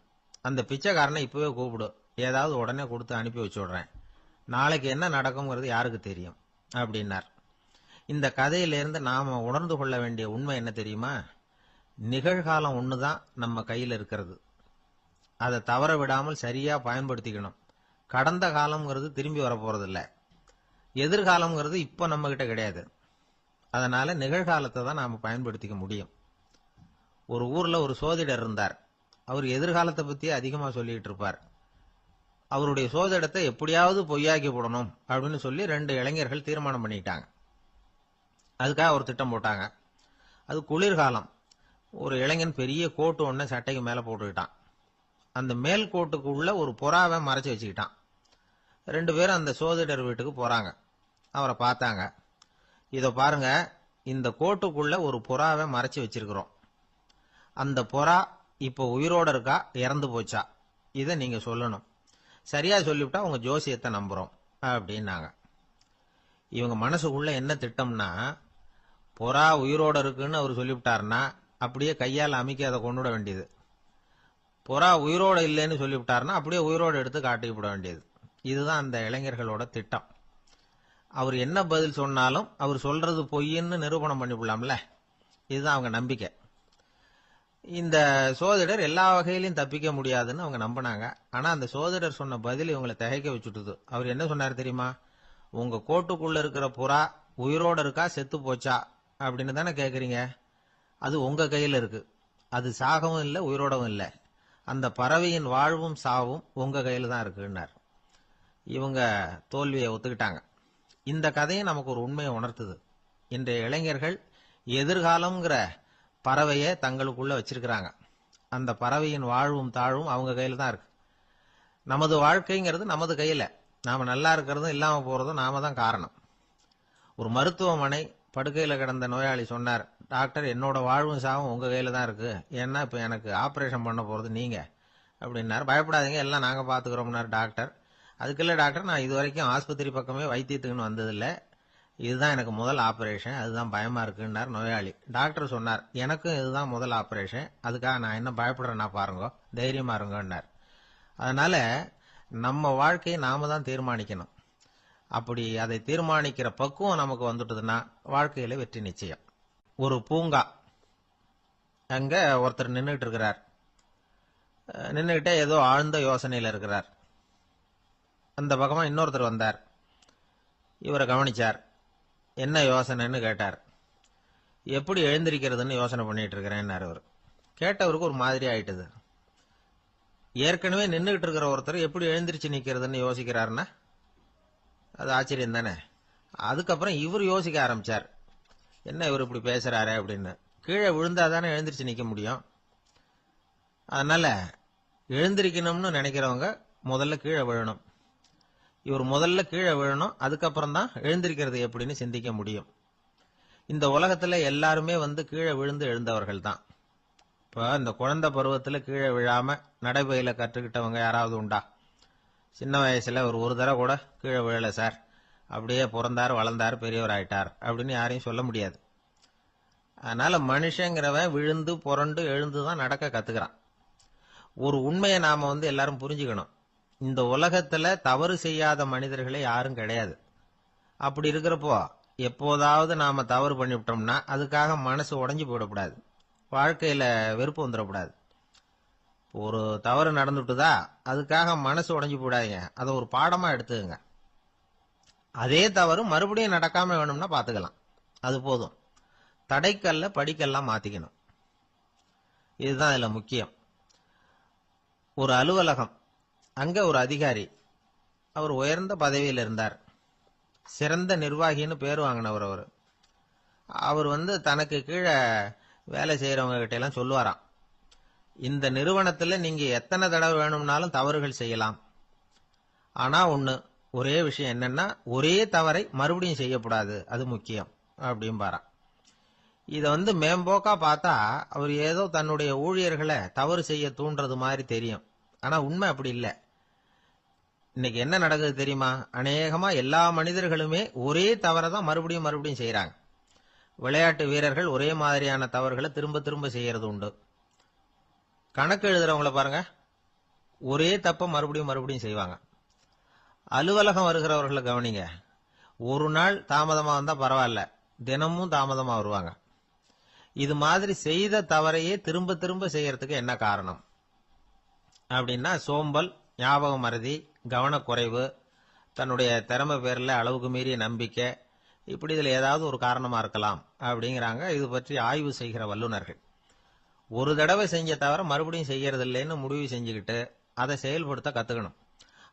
அந்த பிச்சைக்காரனை இப்பவே கூப்பிடு, ஏதாவது உடனே கொடுத்து அனுப்பி வச்சு விடுறேன். நாளைக்கு என்ன நடக்கும்ங்கிறது யாருக்கு தெரியும் அப்படின்னார். இந்த கதையிலிருந்து நாம உணர்ந்து கொள்ள வேண்டிய உண்மை என்ன தெரியுமா? நிகழ்காலம் ஒண்ணுதான் நம்ம கையில் இருக்கிறது. அதை தவற விடாமல் சரியா பயன்படுத்திக்கணும். கடந்த காலம்ங்கிறது திரும்பி வர போறது இல்ல. எதிர்காலம்ங்கிறது இப்ப நம்ம கிட்ட கிடையாது. அதனால நிகழ்காலத்தை தான் நாம பயன்படுத்திக்க முடியும். ஒரு ஊர்ல ஒரு சோதிடர் இருந்தார். அவர் எதிர்காலத்தை பத்தி அதிகமா சொல்லிட்டு இருப்பார். அவருடைய சோதிடத்தை எப்படியாவது பொய்யாக்கி போடணும் அப்படின்னு சொல்லி 2 இளைஞர்கள் தீர்மானம் பண்ணிட்டாங்க. அதுக்காக ஒரு திட்டம் போட்டாங்க. அது குளிர்காலம். ஒரு இளைஞன் பெரிய கோட்டு ஒன்ன சட்டைக்கு மேல போட்டுக்கிட்டான். அந்த மேல் கோட்டுக்குள்ள ஒரு புறாவை மறைச்சு வச்சுக்கிட்டான். 2 பேரும் அந்த சோதிடர் வீட்டுக்கு போறாங்க. அவரை பார்த்தாங்க. இத பாருங்க, இந்த கோட்டுக்குள்ள ஒரு புறாவை மறைச்சு வச்சிருக்கிறோம். அந்த புறா இப்போ உயிரோட இருக்கா இறந்து போச்சா இதை நீங்க சொல்லணும். சரியா சொல்லிவிட்டா உங்க ஜோசியத்தை நம்புறோம் அப்படின்னாங்க. இவங்க மனசுக்குள்ள என்ன திட்டம்னா, புறா உயிரோட இருக்குன்னு அவர் சொல்லிவிட்டாருன்னா அப்படியே கையால் அமைக்க அதை கொண்டுட வேண்டியது. புறா உயிரோட இல்லைன்னு சொல்லிவிட்டாருன்னா அப்படியே உயிரோட எடுத்து காட்டிவிட வேண்டியது. இதுதான் அந்த இளைஞர்களோட திட்டம். அவர் என்ன பதில் சொன்னாலும் அவர் சொல்றது பொய்ன்னு நிரூபணம் பண்ணிவிடலாம்ல. இதுதான் அவங்க நம்பிக்கை. இந்த சோதிடர் எல்லா வகையிலையும் தப்பிக்க முடியாதுன்னு அவங்க நம்பினாங்க. ஆனா அந்த சோதிடர் சொன்ன பதில் இவங்களை திகைக்க வச்சுட்டுது. அவர் என்ன சொன்னார் தெரியுமா? உங்க கோட்டுக்குள்ள இருக்கிற புறா உயிரோட இருக்கா செத்து போச்சா அப்படின்னு தானே கேக்குறீங்க. அது உங்க கையில இருக்கு. அது சாகவும் இல்லை உயிரோடவும் இல்லை. அந்த பறவையின் வாழ்வும் சாவும் உங்க கையில தான் இருக்குன்னார். இவங்க தோல்வியை ஒத்துக்கிட்டாங்க. இந்த கதையை நமக்கு ஒரு உண்மையை உணர்த்துது. இன்றைய இளைஞர்கள் எதிர்காலம்ங்கிற பறவையை தங்களுக்குள்ள வச்சிருக்கிறாங்க. அந்த பறவையின் வாழ்வும் தாழ்வும் அவங்க கையில தான் இருக்கு. நமது வாழ்க்கைங்கிறது நமது கையில. நாம நல்லா இருக்கிறதும் இல்லாம போறதும் நாம தான் காரணம். ஒரு மருத்துவமனை படுக்கையில கிடந்த நோயாளி சொன்னார், டாக்டர் என்னோட வாழ்வும் சாவும் உங்க கையில தான் இருக்கு. ஏன்னா இப்ப எனக்கு ஆபரேஷன் பண்ண போறது நீங்க அப்படின்னாரு. பயப்படாதீங்க எல்லாம் நாங்க பாத்துக்கிறோம்னாரு டாக்டர். அதுக்குள்ள டாக்டர் நான் இது வரைக்கும் ஆஸ்பத்திரி பக்கமே வைத்தியத்துக்குன்னு வந்ததில்லை. இதுதான் எனக்கு முதல் ஆபரேஷன். அதுதான் பயமா இருக்குன்னார் நோயாளி. டாக்டர் சொன்னார், எனக்கும் இதுதான் முதல் ஆபரேஷன். அதுக்காக நான் என்ன பயப்படுறேன்னா பாருங்க, தைரியமா இருங்கன்னார். அதனால நம்ம வாழ்க்கையை நாம தான் தீர்மானிக்கணும். அப்படி அதை தீர்மானிக்கிற பக்குவம் நமக்கு வந்துட்டதுன்னா வாழ்க்கையில வெற்றி நிச்சயம். ஒரு பூங்கா, அங்க ஒருத்தர் நின்றுட்டு இருக்கிறார். நின்றுகிட்டே ஏதோ ஆழ்ந்த யோசனையில இருக்கிறார். அந்த பக்கமா இன்னொருத்தர் வந்தார். இவரை கவனிச்சார். என்ன யோசனைன்னு கேட்டார். எப்படி எழுந்திருக்கிறதுன்னு யோசனை பண்ணிட்டு இருக்கிறேன்னாரு அவர். கேட்டவருக்கு ஒரு மாதிரி ஆயிட்டது. ஏற்கனவே நின்றுகிட்டு இருக்கிற ஒருத்தர் எப்படி எழுந்திருச்சு நிக்கிறதுன்னு யோசிக்கிறாருன்னா அது ஆச்சரியம் தானே. அதுக்கப்புறம் இவர் யோசிக்க ஆரம்பிச்சார், என்ன இவர் இப்படி பேசுறாரு அப்படின்னு. கீழே விழுந்தாதானே எழுந்திருச்சு நிக்க முடியும். அதனால எழுந்திருக்கணும்னு நினைக்கிறவங்க முதல்ல கீழே விழணும். இவர் முதல்ல கீழே விழணும், அதுக்கப்புறம் தான் எழுந்திருக்கிறது எப்படின்னு சிந்திக்க முடியும். இந்த உலகத்துல எல்லாருமே கீழே விழுந்து எழுந்தவர்கள் தான். இப்ப இந்த குழந்தை பருவத்துல கீழே விழாம நடைபயில கற்றுக்கிட்டவங்க யாராவது உண்டா? சின்ன வயசுல ஒரு தடவை கூட கீழே விழல சார், அப்படியே பிறந்தார் வளர்ந்தார் பெரியவர் ஆயிட்டார் அப்படின்னு யாரையும் சொல்ல முடியாது. அதனால மனுஷங்கிறவன் விழுந்து புரண்டு எழுந்துதான் நடக்க கத்துக்கிறான். ஒரு உண்மையை நாம எல்லாரும் புரிஞ்சுக்கணும். இந்த உலகத்துல தவறு செய்யாத மனிதர்களே யாரும் கிடையாது. அப்படி இருக்கிறப்போ எப்போதாவது நாம தவறு பண்ணிவிட்டோம்னா அதுக்காக மனசு உடைஞ்சு போயிடக்கூடாது. வாழ்க்கையில வெறுப்பு வந்துடக்கூடாது. ஒரு தவறு நடந்துட்டுதா அதுக்காக மனசு உடைஞ்சு போயிடாதீங்க. அதை ஒரு பாடமா எடுத்துக்கங்க. அதே தவறு மறுபடியும் நடக்காம வேணும்னா பாத்துக்கலாம். அது போதும். தடைக்கல்ல படிக்கல்லாம் மாத்திக்கணும். இதுதான் இதுல முக்கியம். ஒரு அலுவலகம், அங்க ஒரு அதிகாரி, அவர் உயர்ந்த பதவியில் இருந்தார். சிறந்த நிர்வாகின்னு பேர் வாங்கினவர் அவர். அவர் தனக்கு கீழே வேலை செய்யறவங்க கிட்ட எல்லாம் சொல்லுவாராம், இந்த நிறுவனத்துல நீங்க எத்தனை தடவை வேணும்னாலும் தவறுகள் செய்யலாம். ஆனா ஒரே விஷயம் என்னன்னா, ஒரே தவறை மறுபடியும் செய்யக்கூடாது, அது முக்கியம் அப்படிம்பாராம். இத மேம்போக்கா பார்த்தா அவர் ஏதோ தன்னுடைய ஊழியர்களை தவறு செய்ய தூண்டுறது மாதிரி தெரியும். ஆனா உண்மை அப்படி இல்லை. இன்னைக்கு என்ன நடக்குது தெரியுமா? அநேகமா எல்லா மனிதர்களுமே ஒரே தவறை தான் மறுபடியும் மறுபடியும் செய்யறாங்க. விளையாட்டு வீரர்கள் ஒரே மாதிரியான தவறுகளை திரும்ப திரும்ப செய்யறது உண்டு. கணக்கு எழுதுறவங்கள பாருங்க, ஒரே தப்ப மறுபடியும் மறுபடியும் செய்வாங்க. அலுவலகம் வருகிறவர்களை கவனிங்க, ஒரு நாள் தாமதமா வந்தா பரவாயில்ல, தினமும் தாமதமா வருவாங்க. இது மாதிரி செய்த தவறையே திரும்ப திரும்ப செய்யறதுக்கு என்ன காரணம் அப்படின்னா, சோம்பல், ஞாபக மறதி, கவனக்குறைவு, தன்னுடைய திறமை பேர்ல அளவுக்கு மீறிய நம்பிக்கை, இப்படி இதுல ஏதாவது ஒரு காரணமா இருக்கலாம் அப்படிங்கிறாங்க இது பற்றி ஆய்வு செய்கிற வல்லுநர்கள். ஒரு தடவை செஞ்ச தவிர மறுபடியும் செய்யறது இல்லைன்னு முடிவு செஞ்சுக்கிட்டு அதை செயல்படுத்த கத்துக்கணும்.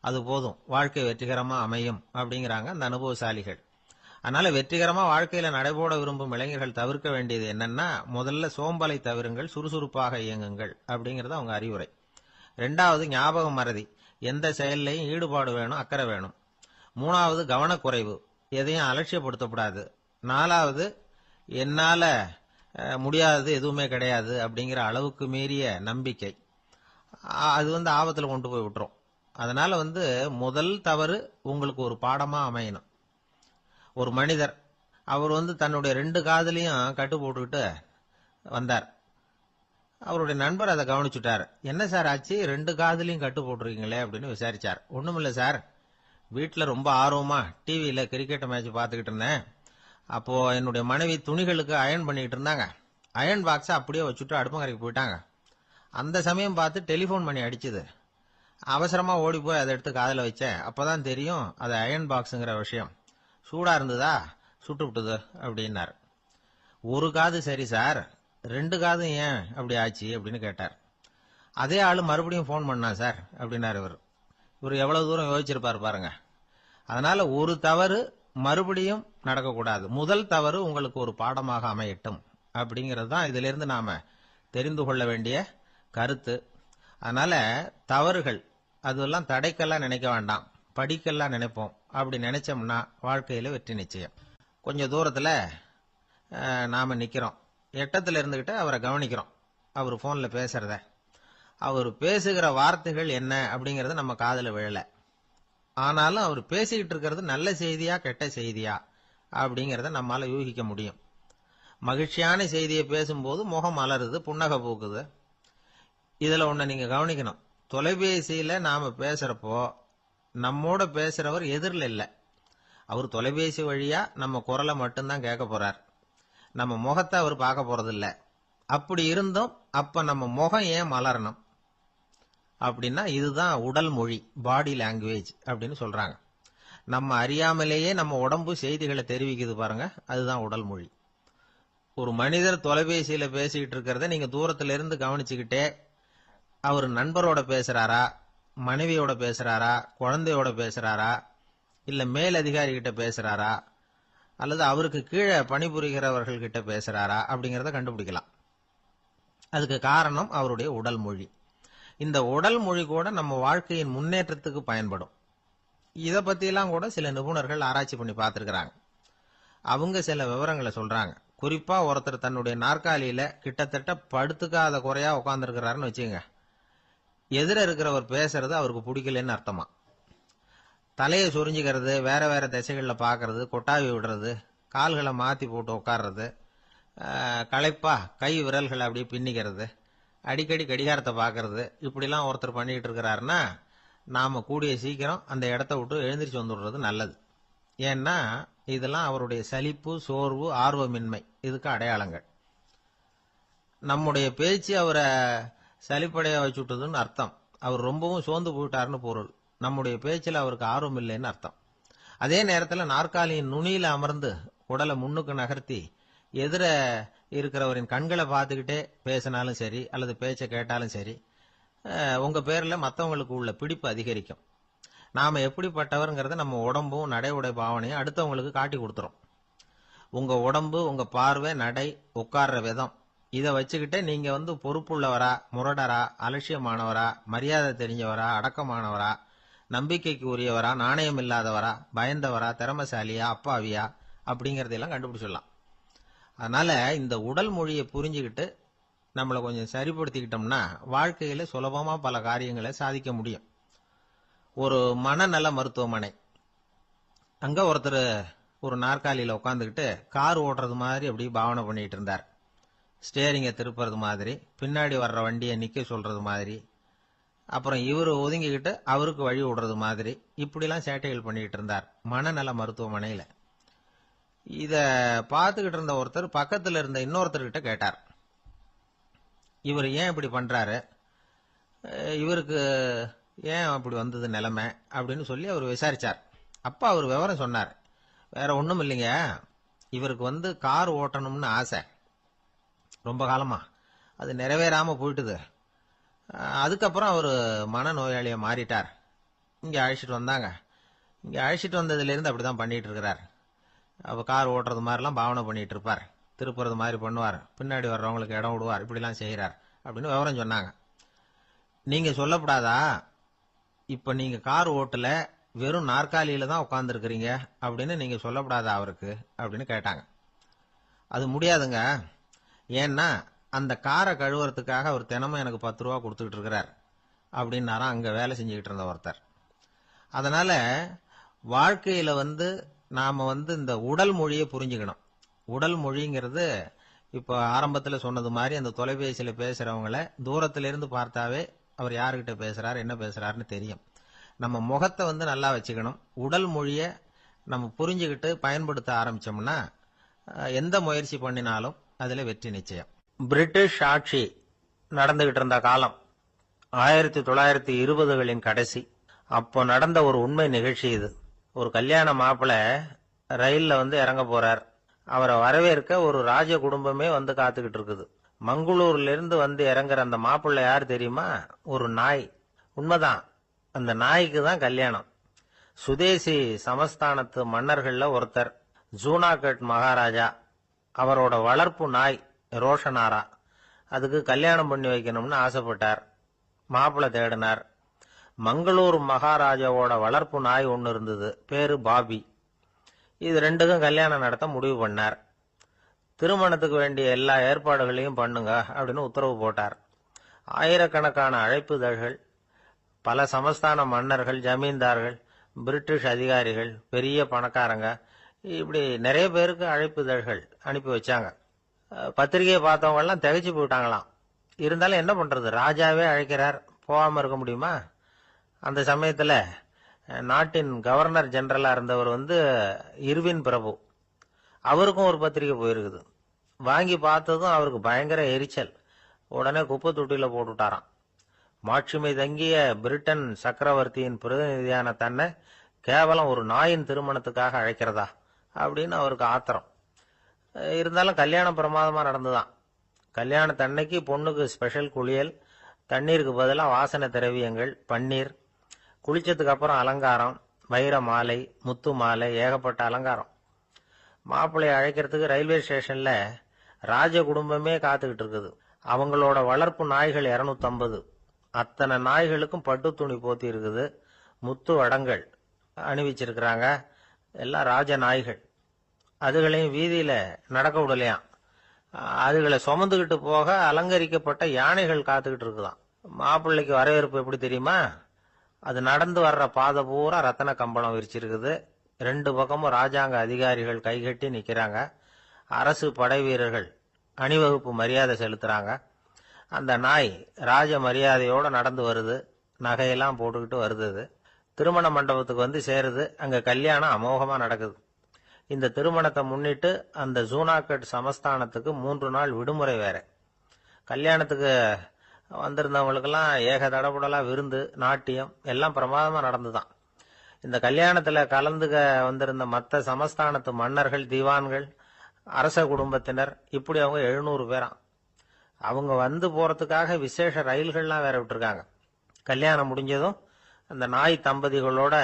அது போதும், வாழ்க்கை வெற்றிகரமா அமையும் அப்படிங்கிறாங்க அந்த அனுபவசாலிகள். அதனால வெற்றிகரமா வாழ்க்கையில நடைபோட விரும்பும் இளைஞர்கள் தவிர்க்க வேண்டியது என்னன்னா, முதல்ல சோம்பலை தவிருங்கள், சுறுசுறுப்பாக இயங்குங்கள் அப்படிங்கறது அவங்க அறிவுரை. ரெண்டாவது ஞாபக மறதி, எந்த செயல்லையும் ஈடுபாடு வேணும், அக்கறை வேணும். மூணாவது கவனக்குறைவு, எதையும் அலட்சியப்படுத்தக்கூடாது. நாலாவது என்னால முடியாதது எதுவுமே கிடையாது அப்படிங்கிற அளவுக்கு மீறிய நம்பிக்கை அது ஆபத்துல கொண்டு போய் விட்டுரும். அதனால முதல் தவறு உங்களுக்கு ஒரு பாடமா அமையணும். ஒரு மனிதர் அவர் தன்னுடைய 2 காதுலயும் கட்டு போட்டுக்கிட்டு வந்தார். அவருடைய நண்பர் அதை கவனிச்சுட்டார். என்ன சார் ஆச்சு, 2 காதுலயும் கட்டு போட்டுருக்கீங்களே அப்படின்னு விசாரிச்சார். ஒண்ணுமில்ல சார், வீட்டுல ரொம்ப ஆர்வமா டிவியில கிரிக்கெட் மேட்ச் பார்த்துக்கிட்டு இருந்தேன். அப்போ என்னுடைய மனைவி துணிகளுக்கு அயன் பண்ணிட்டு இருந்தாங்க. அயன் பாக்ஸ அப்படியே வச்சுட்டு அடுப்பங்கரைக்கு போயிட்டாங்க. அந்த சமயம் பார்த்து டெலிபோன் பண்ணி அடிச்சுது. அவசரமா ஓடி போய் அதை எடுத்து காதுல வச்சேன். அப்பதான் தெரியும் அது அயன் பாக்ஸுங்கிற விஷயம். சூடா இருந்ததா, சுட்டு விட்டுது அப்படின்னார். ஒரு காது சரி சார், 2 காதும் ஏன் அப்படி ஆச்சு அப்படின்னு கேட்டார். அதே ஆளு மறுபடியும் போன் பண்ணா சார் அப்படின்னாரு. இவர் எவ்வளவு தூரம் யோசிச்சிருப்பாரு பாருங்க. அதனால ஒரு தவறு மறுபடியும் நடக்கக்கூடாது. முதல் தவறு உங்களுக்கு ஒரு பாடமாக அமையட்டும் அப்படிங்கிறது தான் இதுல இருந்து நாம தெரிந்து கொள்ள வேண்டிய கருத்து. அதனால தவறுகள் அதெல்லாம் தடைக்கெல்லாம் நினைக்க வேண்டாம், படிக்கெல்லாம் நினைப்போம். அப்படி நினைச்சோம்னா வாழ்க்கையில வெற்றி நிச்சயம். கொஞ்சம் தூரத்துல நாம நிக்கிறோம். எட்டத்துல இருந்துகிட்டு அவரை கவனிக்கிறோம். அவர் போன்ல பேசுறத, அவர் பேசுகிற வார்த்தைகள் என்ன அப்படிங்கறது நம்ம காதுல விழல. ஆனாலும் அவர் பேசிக்கிட்டு இருக்கிறது நல்ல செய்தியா கெட்ட செய்தியா அப்படிங்கறத நம்மால யூகிக்க முடியும். மகிழ்ச்சியான செய்தியை பேசும்போது முகம் மலருது, புன்னகை பூக்குது. இதுல ஒண்ணு நீங்க கவனிக்கணும். தொலைபேசியில நாம பேசுறப்போ நம்மோட பேசுறவர் எதிரில் இல்ல. அவர் தொலைபேசி வழியா நம்ம குரலை மட்டும்தான் கேட்க போறார். நம்ம முகத்தை அவர் பார்க்க போறது இல்ல. அப்படி இருந்தும் அப்ப நம்ம முகம் ஏன் மலரணும் அப்படின்னா இதுதான் உடல் மொழி, பாடி லாங்குவேஜ் அப்படின்னு சொல்றாங்க. நம்ம அறியாமலேயே நம்ம உடம்பு செய்திகளை தெரிவிக்குது பாருங்க, அதுதான் உடல் மொழி. ஒரு மனிதர் தொலைபேசியில பேசிக்கிட்டு இருக்கிறத நீங்க தூரத்துல இருந்து கவனிச்சுக்கிட்டே அவர் நண்பரோட பேசுறாரா, மனைவியோட பேசுறாரா, குழந்தையோட பேசுறாரா, இல்ல மேல் அதிகாரி கிட்ட பேசுறாரா, அல்லது அவருக்கு கீழே பணிபுரிகிறவர்கள் கிட்ட பேசுறாரா அப்படிங்கறத கண்டுபிடிக்கலாம். அதுக்கு காரணம் அவருடைய உடல் மொழி. இந்த உடல் மொழி கூட நம்ம வாழ்க்கையின் முன்னேற்றத்துக்கு பயன்படும். இத பத்தியெல்லாம் கூட சில நிபுணர்கள் ஆராய்ச்சி பண்ணி பார்த்திருக்கிறாங்க. அவங்க சில விவரங்களை சொல்றாங்க. குறிப்பா ஒருத்தர் தன்னுடைய நாற்காலியில கிட்டத்தட்ட படுத்துக்காத குறையா உட்கார்ந்துருக்கிறாருன்னு வச்சுங்க. எதிர இருக்கிறவர் பேசுறது அவருக்கு பிடிக்கலன்னு அர்த்தமா. தலையை சொரிஞ்சுக்கிறது, வேற வேற திசைகள்ல பாக்குறது, கொட்டாவி விடுறது, கால்களை மாத்தி போட்டு உட்கார்றது, களைப்பா கை விரல்களை அப்படியே பின்னிக்கிறது, அடிக்கடி கடிகாரத்தை பாக்குறது, இப்படிலாம் ஒருத்தர் பண்ணிட்டு இருக்கிறாருன்னா நாம கூடிய சீக்கிரம் அந்த இடத்த விட்டு எழுந்திரிச்சு வந்துடுறது நல்லது. ஏன்னா இதெல்லாம் அவருடைய சலிப்பு, சோர்வு, ஆர்வமின்மை இதுக்கு அடையாளங்கள். நம்முடைய பேச்சு அவரை சலிப்படைய வச்சுட்டதுன்னு அர்த்தம். அவர் ரொம்பவும் சோர்ந்து போயிட்டாருன்னு பொருள். நம்முடைய பேச்சில் அவருக்கு ஆர்வம் இல்லைன்னு அர்த்தம். அதே நேரத்தில் நாற்காலியின் நுனியில அமர்ந்து உடலை முன்னுக்கு நகர்த்தி எதிர இருக்கிறவரின் கண்களை பார்த்துக்கிட்டே பேசினாலும் சரி அல்லது பேச்சை கேட்டாலும் சரி, உங்க பேர்ல மற்றவங்களுக்கு உள்ள பிடிப்பு அதிகரிக்கும். நாம எப்படிப்பட்டவர்ங்கிறத நம்ம உடம்பும் நடை உடை பாவனையும் அடுத்தவங்களுக்கு காட்டி கொடுத்துரும். உங்க உடம்பு, உங்க பார்வை, நடை, உட்கார்ற விதம் இதை வச்சுக்கிட்டே நீங்க பொறுப்புள்ளவரா, முரடரா, அலட்சியமானவரா, மரியாதை தெரிஞ்சவரா, அடக்கமானவரா, நம்பிக்கைக்கு உரியவரா, நாணயம் இல்லாதவரா, பயந்தவரா, திறமசாலியா, அப்பாவியா அப்படிங்கறதெல்லாம் கண்டுபிடிச்சிடலாம். அதனால இந்த உடல் மொழியை புரிஞ்சுக்கிட்டு நம்மளை கொஞ்சம் சரிப்படுத்திக்கிட்டோம்னா வாழ்க்கையில சுலபமா பல காரியங்களை சாதிக்க முடியும். ஒரு மனநல மருத்துவமனை, அங்க ஒருத்தர் ஒரு நாற்காலியில உட்காந்துக்கிட்டு கார் ஓட்டுறது மாதிரி அப்படி பாவனை பண்ணிட்டு இருந்தார். ஸ்டேரிங்க திருப்புறது மாதிரி, பின்னாடி வர்ற வண்டியை நிக்க சொல்றது மாதிரி, அப்புறம் இவரு ஒதுங்கிக்கிட்டு அவருக்கு வழி விடுறது மாதிரி, இப்படிலாம் சேட்டைகள் பண்ணிட்டு இருந்தார் மனநல மருத்துவமனையில. இத பார்த்துக்கிட்டு இருந்த ஒருத்தர் பக்கத்துல இருந்த இன்னொருத்தர்கிட்ட கேட்டார், இவர் ஏன் இப்படி பண்றாரு, இவருக்கு ஏன் அப்படி வந்தது நிலைமை அப்படின்னு சொல்லி அவர் விசாரிச்சார். அப்ப அவர் விவரம் சொன்னார். வேற ஒண்ணும் இல்லைங்க, இவருக்கு கார் ஓட்டணும்னு ஆசை ரொம்ப காலமா, அது நிறைவேறாம போயிட்டுது. அதுக்கப்புறம் அவர் மனநோயாளியா மாறிட்டார். இங்க அழைச்சிட்டு வந்தாங்க. இங்க அழைச்சிட்டு வந்ததுல இருந்து அப்படிதான் பண்ணிட்டு இருக்கிறார். அப்ப கார் ஓட்டுறது மாதிரிலாம் பாவனை பண்ணிட்டு இருப்பார், திருப்புறது மாதிரி பண்ணுவார், பின்னாடி வர்றவங்களுக்கு இடம் விடுவார், இப்படிலாம் செய்யறார் அப்படின்னு விவரம் சொன்னாங்க. நீங்க சொல்லப்படாதா, இப்ப நீங்க கார் ஓட்டல, வெறும் நாற்காலியில தான் உட்கார்ந்து இருக்கிறீங்க அப்படின்னு நீங்க சொல்லப்படாதா அவருக்கு அப்படின்னு கேட்டாங்க. அது முடியாதுங்க, ஏன்னா அந்த காரை கழுவுறதுக்காக அவர் தினமும் எனக்கு 10 ரூபா கொடுத்துக்கிட்டு இருக்கிறார் அப்படின்னாராம் அங்க வேலை செஞ்சுக்கிட்டு இருந்த ஒருத்தர். அதனால வாழ்க்கையில நாம இந்த உடல் மொழியை புரிஞ்சுக்கணும். உடல் மொழிங்கிறது இப்ப ஆரம்பத்துல சொன்னது மாதிரி அந்த தொலைபேசியில பேசுறவங்கள தூரத்துல இருந்து பார்த்தாவே அவர் யாருகிட்ட பேசுறாரு என்ன பேசுறாருன்னு தெரியும். நம்ம முகத்தை நல்லா வச்சுக்கணும். உடல் மொழியை நம்ம புரிஞ்சுக்கிட்டு பயன்படுத்த ஆரம்பிச்சோம்னா எந்த முயற்சி பண்ணினாலும் அதுல வெற்றி நிச்சயம். பிரிட்டிஷ் ஆட்சி நடந்துகிட்டு இருந்த காலம் 1920களின் கடைசி. அப்போ நடந்த ஒரு உண்மை நிகழ்ச்சி இது. ஒரு கல்யாண மாப்பிள்ளை ரயில்ல இறங்க போறார். அவரை வரவேற்க ஒரு ராஜ குடும்பமே காத்துக்கிட்டு இருக்குது. மங்களூர்ல இருந்து இறங்குற அந்த மாப்பிள்ளை யார் தெரியுமா? ஒரு நாய். உண்மைதான், அந்த நாய்க்கு தான் கல்யாணம். சுதேசி சமஸ்தானத்து மன்னர்கள்ல ஒருத்தர் ஜூனாகட் மகாராஜா. அவரோட வளர்ப்பு நாய் ரோஷனாரா. அதுக்கு கல்யாணம் பண்ணி வைக்கணும்னு ஆசைப்பட்டார். மாப்பிள்ளை தேடினார். மங்களூர் மகாராஜாவோட வளர்ப்பு நாய் ஒன்னு இருந்தது, பேரு பாபி. இது ரெண்டுக்கும் கல்யாணம் நடத்த முடிவு பண்ணார். திருமணத்துக்கு வேண்டிய எல்லா ஏற்பாடுகளையும் பண்ணுங்க அப்படின்னு உத்தரவு போட்டார். ஆயிரக்கணக்கான அழைப்புதழ்கள், பல சமஸ்தான மன்னர்கள், ஜமீன்தார்கள், பிரிட்டிஷ் அதிகாரிகள், பெரிய பணக்காரங்க, இப்படி நிறைய பேருக்கு அழைப்புதழ்கள் அனுப்பி வச்சாங்க. பத்திரிகையை பார்த்தவங்க எல்லாம் திகைச்சு போயிட்டாங்களாம். இருந்தாலும் என்ன பண்றது, ராஜாவே அழைக்கிறார், போகாம இருக்க முடியுமா? அந்த சமயத்துல நாட்டின் கவர்னர் ஜெனரலா இருந்தவர் இர்வின் பிரபு. அவருக்கும் ஒரு பத்திரிகை போயிருக்குது. வாங்கி பார்த்ததும் அவருக்கு பயங்கர எரிச்சல். உடனே குப்பை தொட்டியில போட்டுட்டாராம். மாட்சிமை தங்கிய பிரிட்டன் சக்கரவர்த்தியின் பிரதிநிதியான தன்னை கேவலம் ஒரு நாயின் திருமணத்துக்காக அழைக்கிறதா அப்படின்னு அவருக்கு ஆத்திரம். இருந்தாலும் கல்யாணம் பிரமாதமா நடந்துதான். கல்யாணத்தன்னைக்கு பொண்ணுக்கு ஸ்பெஷல் குளியல், தண்ணீருக்கு பதிலாக வாசனை திரவியங்கள், பன்னீர், குளிச்சதுக்கு அப்புறம் அலங்காரம், வைர மாலை, முத்து மாலை, ஏகப்பட்ட அலங்காரம். மாப்பிள்ளையை அழைக்கிறதுக்கு ரயில்வே ஸ்டேஷன்ல ராஜ குடும்பமே காத்துக்கிட்டு இருக்குது. அவங்களோட வளர்ப்பு நாய்கள் 250. அத்தனை நாய்களுக்கும் பட்டு துணி போத்தி இருக்குது. முத்து வடங்கள் அணிவிச்சிருக்கிறாங்க. எல்லாம் ராஜ நாய்கள். அதுகளையும் வீதியில நடக்க விடலையாம். அதுகளை சுமந்துகிட்டு போக அலங்கரிக்கப்பட்ட யானைகள் காத்துக்கிட்டு இருக்குதாம். மாப்பிள்ளைக்கு வரவேற்பு எப்படி தெரியுமா? அது நடந்து வர்ற பாதை பூரா ரத்தன கம்பளம் விரிச்சிருக்குது. 2 பக்கமும் ராஜாங்க அதிகாரிகள் கைகட்டி நிக்கிறாங்க. அரசு படை வீரர்கள் அணிவகுப்பு மரியாதை செலுத்துறாங்க. அந்த நாய் ராஜ மரியாதையோட நடந்து வருது. நகையெல்லாம் போட்டுக்கிட்டு வருது. திருமண மண்டபத்துக்கு சேருது. அங்க கல்யாணம் அமோகமா நடக்குது. இந்த திருமணத்தை முன்னிட்டு அந்த ஜூனாகட் சமஸ்தானத்துக்கு 3 நாள் விடுமுறை வேற. கல்யாணத்துக்கு வந்திருந்தவங்களுக்கெல்லாம் ஏக தடபுடலா விருந்து, நாட்டியம் எல்லாம் பிரமாதமா நடந்துதான். இந்த கல்யாணத்துல கலந்துக்க வந்திருந்த மற்ற சமஸ்தானத்து மன்னர்கள், திவான்கள், அரச குடும்பத்தினர், இப்படி அவங்க 700 பேராம். அவங்க போறதுக்காக விசேஷ ரயில்கள்லாம் வேற விட்டுருக்காங்க. கல்யாணம் முடிஞ்சதும் அந்த நாய் தம்பதிகளோட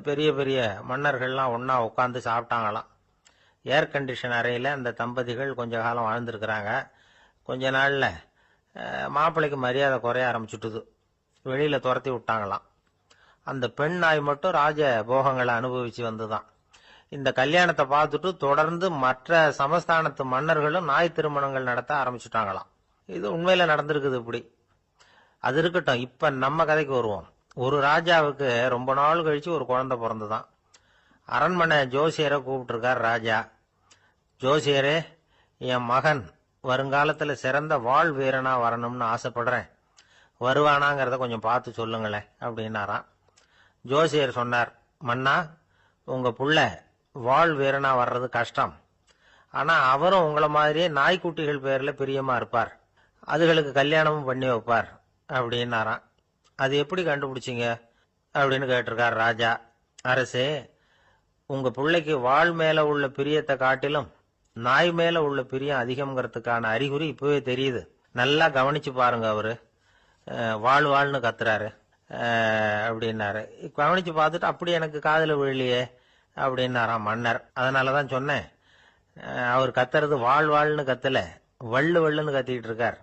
பெரிய பெரிய மன்னர்கள்லாம் ஒன்னா உட்காந்து சாப்பிட்டாங்களாம். ஏர் கண்டிஷன் அறையில அந்த தம்பதிகள் கொஞ்ச காலம் வாழ்ந்திருக்கிறாங்க. கொஞ்ச நாள்ல மாப்பிள்ளைக்கு மரியாதை குறைய ஆரம்பிச்சுட்டுது. வெளியில துரத்தி விட்டாங்களாம். அந்த பெண் நாய் மட்டும் ராஜ போகங்களை அனுபவிச்சு வந்துதான். இந்த கல்யாணத்தை பார்த்துட்டு தொடர்ந்து மற்ற சமஸ்தானத்து மன்னர்களும் நாய் திருமணங்கள் நடத்த ஆரம்பிச்சுட்டாங்களாம். இது உண்மையில நடந்திருக்குது. இப்படி அது இருக்கட்டும். இப்ப நம்ம கதைக்கு வருவோம். ஒரு ராஜாவுக்கு ரொம்ப நாள் கழிச்சு ஒரு குழந்தை பிறந்துதான். அரண்மனை ஜோசியரை கூப்பிட்டு இருக்கார் ராஜா. ஜோசியரே, என் மகன் வருங்காலத்துல சிறந்த வாழ் வீரனா வரணும்னு ஆசைப்படுறேன். வருவானாங்கிறத கொஞ்சம் பார்த்து சொல்லுங்களேன் அப்படின்னாராம். ஜோசியர் சொன்னார், மன்னா, உங்க புள்ள வாழ் வீரனா வர்றது கஷ்டம். ஆனா அவரும் உங்களை மாதிரியே நாய்க்குட்டிகள் பேர்ல பிரியமா இருப்பார். அதுகளுக்கு கல்யாணமும் பண்ணி வைப்பார் அப்படின்னாராம். அது எப்படி கண்டுபிடிச்சிங்க அப்படின்னு கேட்டிருக்கார் ராஜா. அரசே, உங்க பிள்ளைக்கு வாழ் மேல உள்ள பிரியத்தை காட்டிலும் நாய் மேல உள்ள பிரியம் அதிகம்ங்கிறதுக்கான அறிகுறி இப்பவே தெரியுது. நல்லா கவனிச்சு பாருங்க. அவரு வாழ் வாழ்னு கத்துறாரு அப்படின்னாரு. கவனிச்சு பார்த்துட்டு அப்படி எனக்கு காதுல விழலையே அப்படின்னாராம் மன்னர். அதனாலதான் சொன்னேன், அவர் கத்துறது வாழ் வாழ்னு கத்தல, வள்ளு வள்ளுன்னு கத்திட்டு இருக்கார்.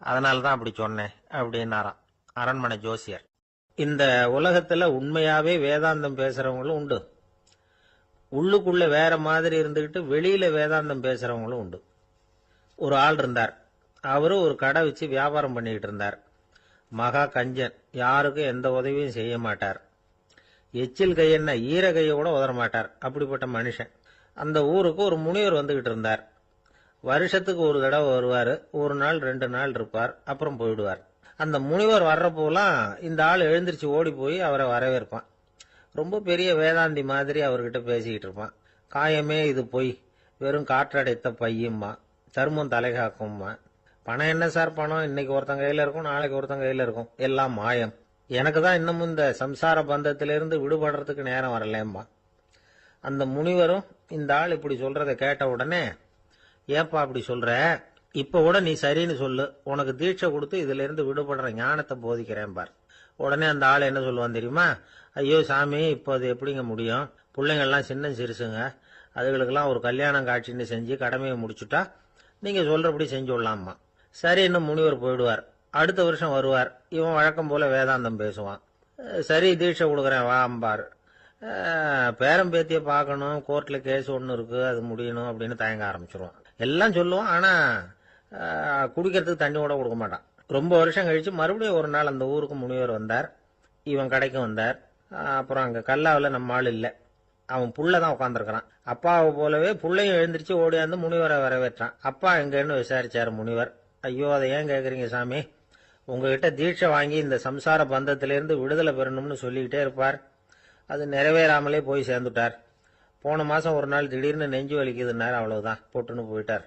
அதனாலதான் அப்படி சொன்னேன் அப்படின்னாராம் அரண்மனை ஜோசியர். இந்த உலகத்துல உண்மையாவே வேதாந்தம் பேசுறவங்களும் உண்டு. உள்ளுக்குள்ள வேற மாதிரி இருந்துகிட்டு வெளியில வேதாந்தம் பேசுறவங்களும் உண்டு. ஒரு ஆள் இருந்தார். அவரு ஒரு கடை வச்சு வியாபாரம் பண்ணிக்கிட்டு இருந்தார். மகா கஞ்சன், யாருக்கும் எந்த உதவியும் செய்ய மாட்டார். எச்சில் கையென்ன ஈர கையை கூட உதற மாட்டார். அப்படிப்பட்ட மனுஷன். அந்த ஊருக்கு ஒரு முனிவர் வந்துகிட்டு இருந்தார். வருஷத்துக்கு ஒரு தடவை வருவார். ஒரு நாள் 2 நாள் இருப்பார், அப்புறம் போயிடுவார். அந்த முனிவர் வர்றப்போலாம் இந்த ஆள் எழுந்திருச்சு ஓடி போய் அவரை வரவேற்பான். ரொம்ப பெரிய வேதாந்தி மாதிரி அவர்கிட்ட பேசிக்கிட்டு இருப்பான். காயமே இது பொய், வெறும் காற்றடைத்த பையும்மா, தர்மம் தலைகாக்கும்மா. பணம் என்ன சார் பணம், இன்னைக்கு ஒருத்தன் கையில இருக்கும், நாளைக்கு ஒருத்தன் கையில இருக்கும், எல்லாம் மாயம். எனக்கு தான் இன்னமும் இந்த சம்சார பந்தத்திலிருந்து விடுபடுறதுக்கு நேரம் வரலேம்பா. அந்த முனிவரும் இந்த ஆள் இப்படி சொல்றதை கேட்ட உடனே, ஏப்பா அப்படி சொல்ற, இப்ப கூட நீ சரின்னு சொல்லு, உனக்கு தீட்சை கொடுத்து இதுல இருந்து விடுபடுற ஞானத்தை போதிக்கிறேன் பார். உடனே அந்த ஆள் என்ன சொல்லுவான் தெரியுமா? ஐயோ சாமி, இப்போ அது எப்படிங்க முடியும், பிள்ளைங்கள்லாம் சின்ன சிறுசுங்க, அதுகளுக்கெல்லாம் ஒரு கல்யாணம் காட்சின்னு செஞ்சு கடமையை முடிச்சுட்டா நீங்க சொல்றபடி செஞ்சு விடலாமா. சரி, இன்னும் முனிவர் போயிடுவார். அடுத்த வருஷம் வருவார். இவன் வழக்கம் போல வேதாந்தம் பேசுவான். சரி தீட்சை கொடுக்குறேன் வா அம்பார். பேரம் பேத்திய பார்க்கணும், கோர்ட்ல கேஸ் ஒன்று இருக்கு, அது முடியணும் அப்படின்னு தயங்க ஆரம்பிச்சிருவான். எல்லாம் சொல்லுவான், ஆனா குடிக்கிறதுக்கு தண்ணி கூட கொடுக்க மாட்டான். ரொம்ப வருஷம் கழிச்சு மறுபடியும் ஒரு நாள் அந்த ஊருக்கு முனிவர் வந்தார். இவன் கடைக்கும் வந்தார். அப்புறம் அங்க கல்லாவில் நம்ம ஆள் இல்லை, அவன் புள்ள தான் உட்காந்துருக்கிறான். அப்பாவை போலவே புள்ளையும் எழுந்திரிச்சு ஓடியாந்து முனிவரை வரவேற்றான். அப்பா எங்கன்னு விசாரிச்சாரு முனிவர். ஐயோ அதை ஏன் கேட்குறீங்க சாமி, உங்ககிட்ட தீட்சை வாங்கி இந்த சம்சார பந்தத்திலிருந்து விடுதலை பெறணும்னு சொல்லிக்கிட்டே இருப்பார், அது நிறைவேறாமலே போய் சேர்ந்துட்டார். போன மாசம் ஒரு நாள் திடீர்னு நெஞ்சு வலிக்குதுன்னாரு, அவ்வளவுதான் போட்டுன்னு போயிட்டார்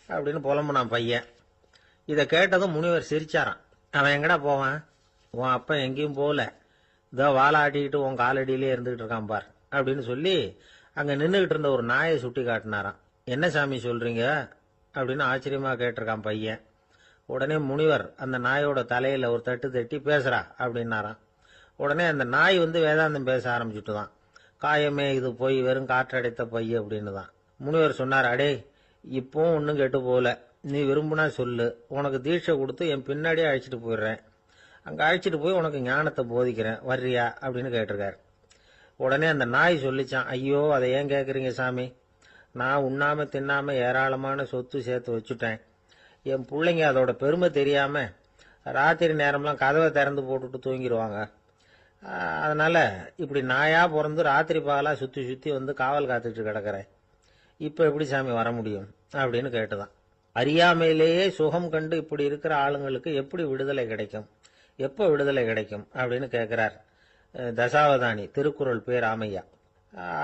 அப்படின்னு புலம்புனான் பையன். இதை கேட்டதும் முனிவர் சிரிச்சாரான். அவன் எங்கடா போவான், உன் அப்பா எங்கேயும் போகல, இதோ வாழை ஆட்டிக்கிட்டு உன் காலடியிலே இருந்துகிட்டு இருக்கான் பார் அப்படின்னு சொல்லி அங்க நின்றுகிட்டு இருந்த ஒரு நாயை சுட்டி காட்டினாராம். என்ன சாமி சொல்றீங்க அப்படின்னு ஆச்சரியமா கேட்டிருக்கான் பையன். உடனே முனிவர் அந்த நாயோட தலையில ஒரு தட்டு தட்டி பேசுறா அப்படின்னாராம். உடனே அந்த நாய் வேதாந்தம் பேச ஆரம்பிச்சுட்டுதான். காயமே இது போய் வெறும் காற்றடைத்த பைய அப்படின்னு தான். முனிவர் சொன்னார், அடே இப்பவும் ஒன்னும் கெட்டு போல, நீ விரும்புனா சொல்லு, உனக்கு தீட்சை கொடுத்து என் பின்னாடியே அழைச்சிட்டு போயிடுறேன், அங்க அழைச்சிட்டு போய் உனக்கு ஞானத்தை போதிக்கிறேன், வர்றியா அப்படின்னு கேட்டிருக்காரு. உடனே அந்த நாய் சொல்லிச்சான், ஐயோ அதை ஏன் கேட்குறீங்க சாமி, நான் உண்ணாம தின்னாம ஏராளமான சொத்து சேர்த்து வச்சுட்டேன். என் பிள்ளைங்க அதோட பெருமை தெரியாம ராத்திரி நேரம்லாம் கதவை திறந்து போட்டுட்டு தூங்கிடுவாங்க. அதனால இப்படி நாயா பிறந்து ராத்திரி பகலா சுத்தி சுத்தி காவல் காத்துட்டு கிடக்கிறேன். இப்ப எப்படி சாமி வர முடியும் அப்படின்னு கேட்டுதான். அறியாமையிலேயே சுகம் கண்டு இப்படி இருக்கிற ஆளுங்களுக்கு எப்படி விடுதலை கிடைக்கும், எப்ப விடுதலை கிடைக்கும் அப்படின்னு கேட்கிறார் தசாவதானி, திருக்குறள் பேர் ராமையா.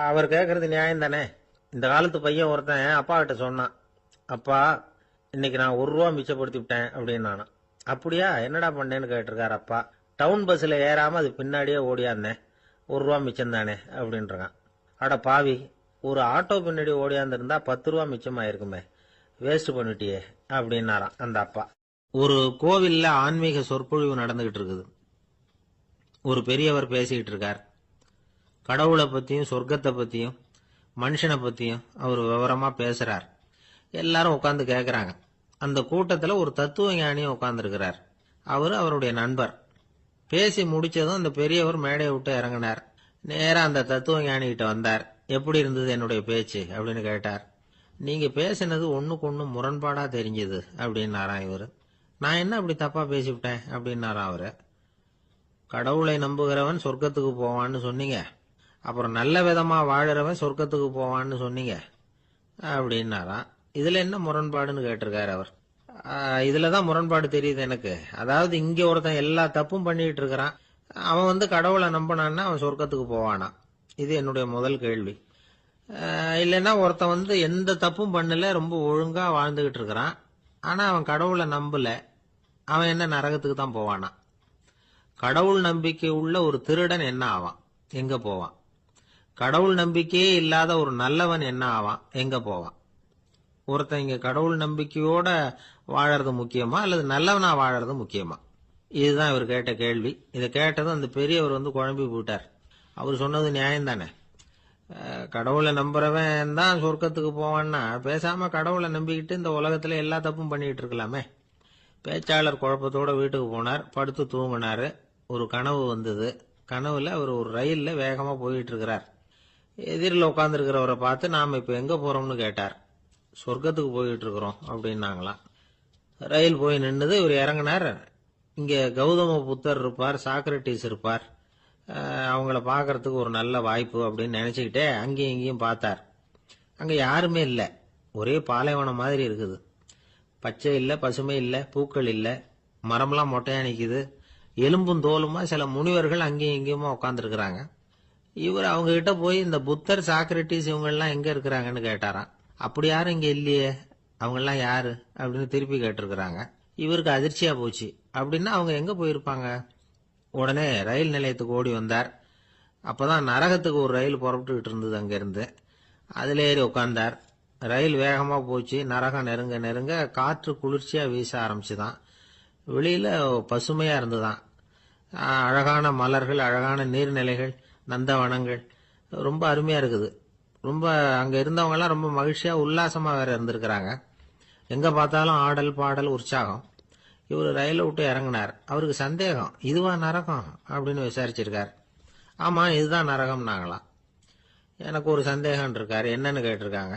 அவர் கேட்கறது நியாயம் தானே. இந்த காலத்து பையன் ஒருத்தன் அப்பா கிட்ட சொன்னான், அப்பா இன்னைக்கு நான் 1 ரூபா மிச்சப்படுத்தி விட்டேன் அப்படின்னு நானும். அப்படியா, என்னடா பண்ணேன்னு கேட்டிருக்காரு அப்பா. டவுன் பஸ்ல ஏறாம அது பின்னாடியே ஓடியாந்தேன், 1 ரூபா மிச்சம் தானே அப்படின்றான். அட பாவி, ஒரு ஆட்டோ பின்னாடி ஓடியாந்துருந்தா 10 ரூபா மிச்சமாயிருக்குமே, வேஸ்ட் பண்ணிட்டியே அப்படின்னாராம் அந்த அப்பா. ஒரு கோவில்ல ஆன்மீக சொற்பொழிவு நடந்துகிட்டு இருக்குது. ஒரு பெரியவர் பேசிக்கிட்டு இருக்கார். கடவுளை பத்தியும் சொர்க்கத்தை பத்தியும் மனுஷனை பத்தியும் அவர் விவரமா பேசுறார். எல்லாரும் உட்கார்ந்து கேட்கறாங்க. அந்த கூட்டத்துல ஒரு தத்துவ ஞானியும் உட்கார்ந்து இருக்கிறார். அவரு அவருடைய நண்பர். பேசி முடிச்சதும் அந்த பெரியவர் மேடையை விட்டு இறங்கினார். நேரா அந்த தத்துவ ஞானி கிட்ட வந்தார். எப்படி இருந்தது என்னுடைய பேச்சு அப்படின்னு கேட்டார். நீங்க பேசினது ஒண்ணுக்கு ஒண்ணு முரண்பாடா தெரிஞ்சது அப்படின்னாராம் இவரு. நான் என்ன அப்படி தப்பா பேசிவிட்டேன் அப்படின்னாராம் அவரு. கடவுளை நம்புகிறவன் சொர்க்கத்துக்கு போவான்னு சொன்னீங்க, அப்புறம் நல்ல விதமா வாழறவன் சொர்க்கத்துக்கு போவான்னு சொன்னீங்க அப்படின்னாராம். இதுல என்ன முரண்பாடுன்னு கேட்டிருக்காரு அவர். இதுலதான் முரண்பாடு தெரியுது எனக்கு. அதாவது இங்க ஒருத்தன் எல்லா தப்பும் பண்ணிட்டு இருக்கிறான், அவன் கடவுளை நம்பினான்னா அவன் சொர்க்கத்துக்கு போவானா, இது என்னுடைய முதல் கேள்வி. இல்லைன்னா ஒருத்தன் எந்த தப்பும் பண்ணல, ரொம்ப ஒழுங்கா வாழ்ந்துகிட்டு இருக்கிறான், ஆனா அவன் கடவுளை நம்பல, அவன் என்ன நரகத்துக்கு தான் போவானா. கடவுள் நம்பிக்கை உள்ள ஒரு திருடன் என்ன ஆவான், எங்க போவான். கடவுள் நம்பிக்கையே இல்லாத ஒரு நல்லவன் என்ன ஆவான், எங்க போவான். ஒருத்தன் இங்க கடவுள் நம்பிக்கையோட வாழறது முக்கியமா அல்லது நல்லவனா வாழறது முக்கியமா, இதுதான் இவர் கேட்ட கேள்வி. இதை கேட்டதும் அந்த பெரியவர் குழம்பி போயிட்டார். அவர் சொன்னது நியாயம் தானே. கடவுளை நம்புறவன் தான் சொர்க்கத்துக்கு போவான்னா பேசாம கடவுளை நம்பிக்கிட்டு இந்த உலகத்துல எல்லா தப்பும் பண்ணிட்டு இருக்கலாமே. பேச்சாளர் குழப்பத்தோட வீட்டுக்கு போனார். படுத்து தூங்கினாரு. ஒரு கனவு வந்தது. கனவுல அவர் ஒரு ரயில்ல வேகமா போயிட்டு இருக்கிறார். எதிரில் உட்கார்ந்து இருக்கிறவரை பார்த்து நாம இப்ப எங்க போறோம்னு கேட்டார். சொர்க்கத்துக்கு போயிட்டு இருக்கிறோம் அப்படின்னாங்களாம். ரயில் போய் நின்னுது. இவர் இறங்கினார். இங்க கௌதம புத்தர் இருப்பார், சாக்ரட்டிஸ் இருப்பார், அவங்கள பார்க்கறதுக்கு ஒரு நல்ல வாய்ப்பு அப்படின்னு நினைச்சுக்கிட்டே அங்கேயும் இங்கேயும் பார்த்தார். அங்க யாருமே இல்லை. ஒரே பாலைவனம் மாதிரி இருக்குது. பச்சை இல்லை, பசுமை இல்லை, பூக்கள் இல்லை, மரம்லாம் மொட்டையா நிக்குது. எலும்பும் தோலுமா சில முனிவர்கள் அங்கேயும் இங்கேயுமா உட்காந்துருக்கிறாங்க. இவர் அவங்க கிட்ட போய் இந்த புத்தர், சாக்ரட்டிஸ் இவங்கெல்லாம் எங்க இருக்கிறாங்கன்னு கேட்டாராம். அப்படி யாரும் இங்க இல்லையே, அவங்கெல்லாம் யாரு அப்படின்னு திருப்பி கேட்டிருக்கிறாங்க. இவருக்கு அதிர்ச்சியா போச்சு. அப்படின்னா அவங்க எங்க போயிருப்பாங்க? உடனே ரயில் நிலையத்துக்கு ஓடி வந்தார். அப்பதான் நரகத்துக்கு ஒரு ரயில் புறப்பட்டுக்கிட்டு இருந்தது அங்கிருந்து. அதுல ஏறி உட்கார்ந்தார். ரயில் வேகமா போச்சு. நரகம் நெருங்க நெருங்க காற்று குளிர்ச்சியா வீச ஆரம்பிச்சுதான். வெளியில பசுமையா இருந்துதான். அழகான மலர்கள், அழகான நீர்நிலைகள், நந்தவனங்கள், ரொம்ப அருமையா இருக்குது. ரொம்ப அங்க இருந்தவங்க எல்லாம் ரொம்ப மகிழ்ச்சியா உல்லாசமா வேற இருந்திருக்கிறாங்க. எங்க பார்த்தாலும் ஆடல் பாடல் உற்சாகம். இவர் ரயில விட்டு இறங்கினார். அவருக்கு சந்தேகம், இதுவா நரகம் அப்படின்னு விசாரிச்சிருக்கார். ஆமா, இதுதான் நரகம் நாங்களாம். எனக்கு ஒரு சந்தேகம் இருக்காரு. என்னன்னு கேட்டிருக்காங்க.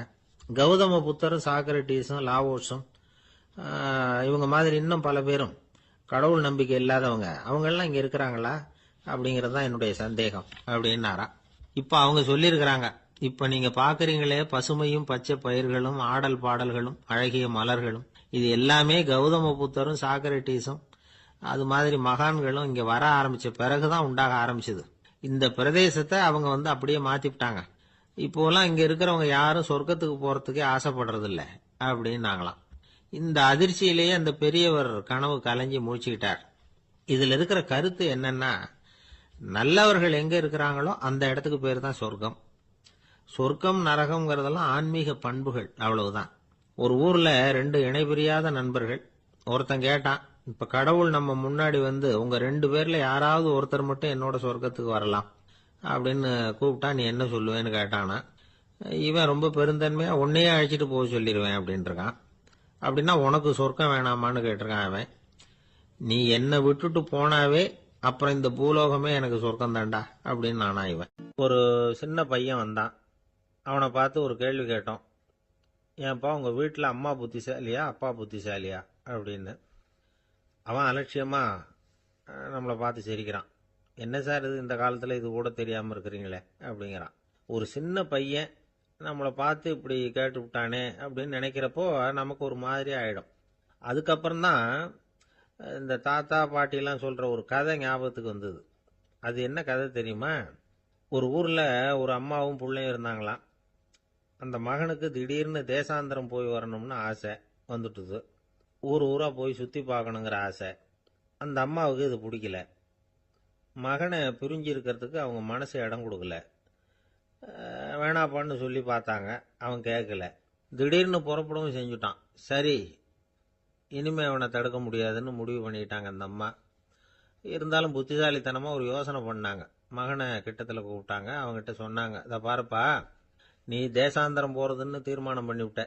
கௌதம புத்தரும், சாக்ரட்டிஸும், லாவோஸும், இவங்க மாதிரி இன்னும் பல பேரும் கடவுள் நம்பிக்கை இல்லாதவங்க, அவங்க எல்லாம் இங்க இருக்கிறாங்களா அப்படிங்கறது தான் என்னுடைய சந்தேகம் அப்படின்னாரா. இப்ப அவங்க சொல்லியிருக்கிறாங்க, இப்ப நீங்க பாக்குறீங்களே பசுமையும் பச்சை பயிர்களும் ஆடல் பாடல்களும் அழகிய மலர்களும், இது எல்லாமே கௌதம புத்தரும் சாக்ரட்டிஸும் அது மாதிரி மகான்களும் இங்க வர ஆரம்பிச்ச பிறகுதான் உண்டாக ஆரம்பிச்சது. இந்த பிரதேசத்தை அவங்க அப்படியே மாத்திவிட்டாங்க. இப்போலாம் இங்க இருக்கிறவங்க யாரும் சொர்க்கத்துக்கு போறதுக்கே ஆசைப்படுறது இல்ல அப்படின்னாங்களாம். இந்த அதிர்ச்சியிலேயே அந்த பெரியவர் கனவு கலைஞ்சி மூழ்கிட்டார். இதுல இருக்கிற கருத்து என்னன்னா, நல்லவர்கள் எங்க இருக்கிறாங்களோ அந்த இடத்துக்கு பேர் தான் சொர்க்கம். சொர்க்கம் நரகம்ங்கிறதெல்லாம் ஆன்மீக பண்புகள், அவ்வளவுதான். ஒரு ஊர்ல ரெண்டு இணைபிரியாத நண்பர்கள். ஒருத்தன் கேட்டான், இப்ப கடவுள் நம்ம முன்னாடி உங்க ரெண்டு பேர்ல யாராவது ஒருத்தர் மட்டும் என்னோட சொர்க்கத்துக்கு வரலாம் அப்படின்னு கூப்பிட்டா நீ என்ன சொல்லுவேன்னு கேட்டானா. இவன் ரொம்ப பெருந்தன்மையா உன்னையே அழைச்சிட்டு போக சொல்லிடுவேன் அப்படின்னு இருக்கான். அப்படின்னா உனக்கு சொர்க்கம் வேணாமான்னு கேட்டிருக்கான் அவன். நீ என்னை விட்டுட்டு போனாவே அப்புறம் இந்த பூலோகமே எனக்கு சொர்க்கம் தாண்டா அப்படின்னு நானா இவன். ஒரு சின்ன பையன் வந்தான். அவனை பார்த்து ஒரு கேள்வி கேட்டோம். ஏன்பா உங்க வீட்டுல அம்மா புத்திசாலியா அப்பா புத்திசாலியா அப்படின்னு. அவன் அலட்சியமா நம்மளை பார்த்து சிரிக்கிறான். என்ன சார் இது, இந்த காலத்துல இது கூட தெரியாம இருக்கிறீங்களே அப்படிங்கிறான். ஒரு சின்ன பையன் நம்மளை பார்த்து இப்படி கேட்டு விட்டானே அப்படின்னு நினைக்கிறப்போ நமக்கு ஒரு மாதிரி ஆயிடும். அதுக்கப்புறம் தான் இந்த தாத்தா பாட்டிலாம் சொல்ற ஒரு கதை ஞாபகத்துக்கு வந்தது. அது என்ன கதை தெரியுமா? ஒரு ஊர்ல ஒரு அம்மாவும் பிள்ளையும் இருந்தாங்களாம். அந்த மகனுக்கு திடீர்னு தேசாந்திரம் போய் வரணும்னு ஆசை வந்துட்டுது. ஊர் ஊரா போய் சுத்தி பார்க்கணுங்கிற ஆசை. அந்த அம்மாவுக்கு இது பிடிக்கல. மகனை பிரிஞ்சு இருக்கிறதுக்கு அவங்க மனசு இடம் கொடுக்கல. வேணாப்பான்னு சொல்லி பார்த்தாங்க, அவன் கேட்கல. திடீர்னு புறப்படவும் செஞ்சுட்டான். சரி, இனிமே அவனை தடுக்க முடியாதுன்னு முடிவு பண்ணிட்டாங்க அந்த அம்மா. இருந்தாலும் புத்திசாலித்தனமா ஒரு யோசனை பண்ணாங்க. மகனை கிட்டத்துல கூப்பிட்டாங்க. அவங்ககிட்ட சொன்னாங்க, இதை பாருப்பா, நீ தேசாந்தரம் போறதுன்னு தீர்மானம் பண்ணிவிட்ட,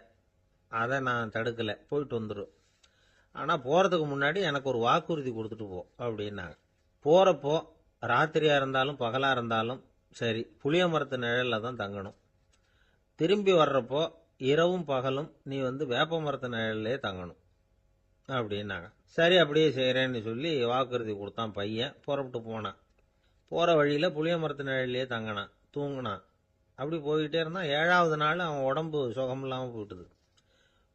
அதை நான் தடுக்கல, போயிட்டு வந்துடும். ஆனா போறதுக்கு முன்னாடி எனக்கு ஒரு வாக்குறுதி கொடுத்துட்டு போ அப்படின்னாங்க. போறப்போ ராத்திரியா இருந்தாலும் பகலா இருந்தாலும் சரி, புளிய மரத்து நிழல்ல தான் தங்கணும். திரும்பி வர்றப்போ இரவும் பகலும் நீ வேப்ப மரத்து நிழல்லே தங்கணும் அப்படின்னாங்க. சரி, அப்படியே செய்யறேன்னு சொல்லி வாக்குறுதி கொடுத்தான் பையன். புறப்பட்டு போனான். போற வழியில புளிய மரத்து நிழல்லே தங்கினான், தூங்கினான். அப்படி போயிட்டே இருந்தான். 7வது நாள் அவன் உடம்பு சுகம் இல்லாம போயிட்டுது.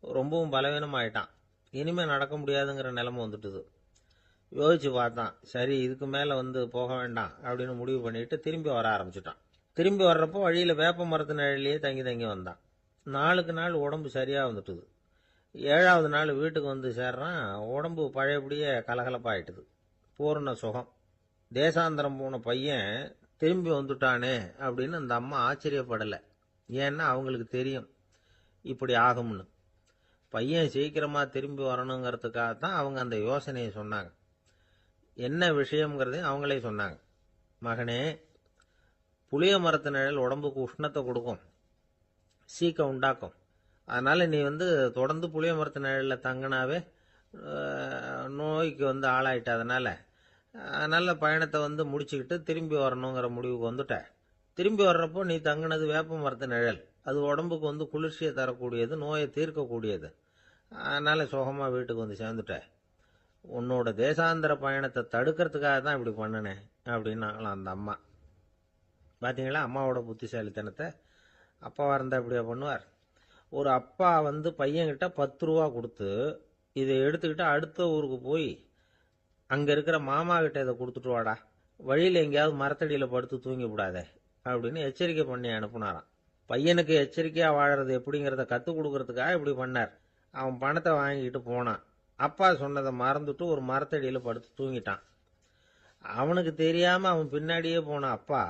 ரொம்பவும் பலவீனம் ஆயிட்டான். இனிமே நடக்க முடியாதுங்கிற நிலைமை வந்துட்டுது. யோசிச்சு பார்த்தான். சரி, இதுக்கு மேல போக வேண்டாம் அப்படின்னு முடிவு பண்ணிட்டு திரும்பி வர ஆரம்பிச்சுட்டான். திரும்பி வர்றப்போ வழியில வேப்ப மரத்து நிழலையே தங்கி தங்கி வந்தான். நாளுக்கு நாள் உடம்பு சரியா வந்துட்டுது. 7வது நாள் வீட்டுக்கு சேர்றான். உடம்பு பழையபடியே கலகலப்பாயிட்டுது. பூர்ண சுகம். தேசாந்திரம் போன பையன் திரும்பி வந்துட்டானே அப்படின்னு அந்த அம்மா ஆச்சரியப்படலை. ஏன்னா அவங்களுக்கு தெரியும் இப்படி ஆகும்னு. பையன் சீக்கிரமா திரும்பி வரணுங்கிறதுக்காகத்தான் அவங்க அந்த யோசனையை சொன்னாங்க. என்ன விஷயம்ங்கிறதையும் அவங்களே சொன்னாங்க. மகனே, புளிய மரத்து நிழல் உடம்புக்கு உஷ்ணத்தை கொடுக்கும், சீக்கம் உண்டாக்கும். அதனால நீ தொடர்ந்து புளிய மரத்து நிழல்ல தங்கினாவே நோய்க்கு ஆளாயிட்ட. அதனால பயணத்தை முடிச்சுக்கிட்டு திரும்பி வரணுங்கிற முடிவுக்கு வந்துட்ட. திரும்பி வர்றப்போ நீ தங்கினது வேப்ப மரத்து நிழல், அது உடம்புக்கு வந்து குளிர்ச்சியை தரக்கூடியது, நோயை தீர்க்கக்கூடியது. அதனால சுகமா வீட்டுக்கு வந்து சேர்ந்துட்டேன். உன்னோட தேசாந்திர பயணத்தை தடுக்கிறதுக்காக தான் இப்படி பண்ணினேன் அப்படின்னாங்களாம் அந்த அம்மா. பாத்தீங்களா அம்மாவோட புத்திசாலித்தனத்தை? அப்பாவா இருந்தா இப்படியா பண்ணுவார்? ஒரு அப்பா வந்து பையன்கிட்ட 10 ரூபா கொடுத்து இதை எடுத்துக்கிட்டு அடுத்த ஊருக்கு போய் அங்க இருக்கிற மாமா கிட்ட இதை கொடுத்துட்டு வாடா, வழியில எங்கேயாவது மரத்தடியில படுத்து தூங்கி விடாதே அப்படின்னு எச்சரிக்கை பண்ணி அனுப்புனாராம். பையனுக்கு எச்சரிக்கையா வாழறது எப்படிங்கிறத கத்துக் கொடுக்கறதுக்காக இப்படி பண்ணார். அவன் பணத்தை வாங்கிட்டு போனான். அப்பா சொன்னதை மறந்துட்டு ஒரு மரத்தடியில படுத்து தூங்கிட்டான். அவனுக்கு தெரியாம அவன் பின்னாடியே போன அப்பா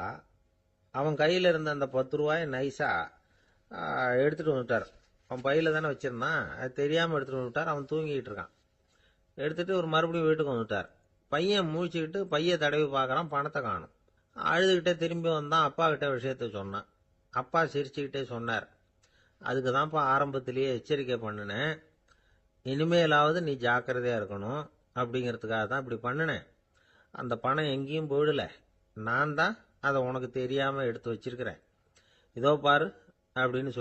அவன் கையில இருந்த அந்த 10 ரூபாயை நைஸா எடுத்துட்டு வந்துட்டார். அவன் பையில தானே வச்சிருந்தான், அது தெரியாம எடுத்துட்டு வந்துட்டார். அவன் தூங்கிட்டு இருக்கான். எடுத்துட்டு ஒரு மறுபடியும் வீட்டுக்கு வந்துட்டார். பையன் முழிச்சுக்கிட்டு பைய தடவி பார்க்கறான், பணத்தை காணும். அழுதுகிட்டே திரும்பி வந்தான். அப்பா கிட்ட விஷயத்த சொன்னான். அப்பா சிரிச்சுக்கிட்டே சொன்னார், அதுக்கு தான்ப்பா ஆரம்பத்திலேயே எச்சரிக்கை பண்ணினேன், இனிமேலாவது நீ ஜாக்கிரதையா இருக்கணும் அப்படிங்கிறதுக்காக தான் இப்படி பண்ணினேன். அந்த பணம் எங்கேயும் போயிடல, நான் தான் அதை உனக்கு தெரியாம எடுத்து வச்சிருக்கிறேன். இதோ பாரு அப்படின்னு சொல்லி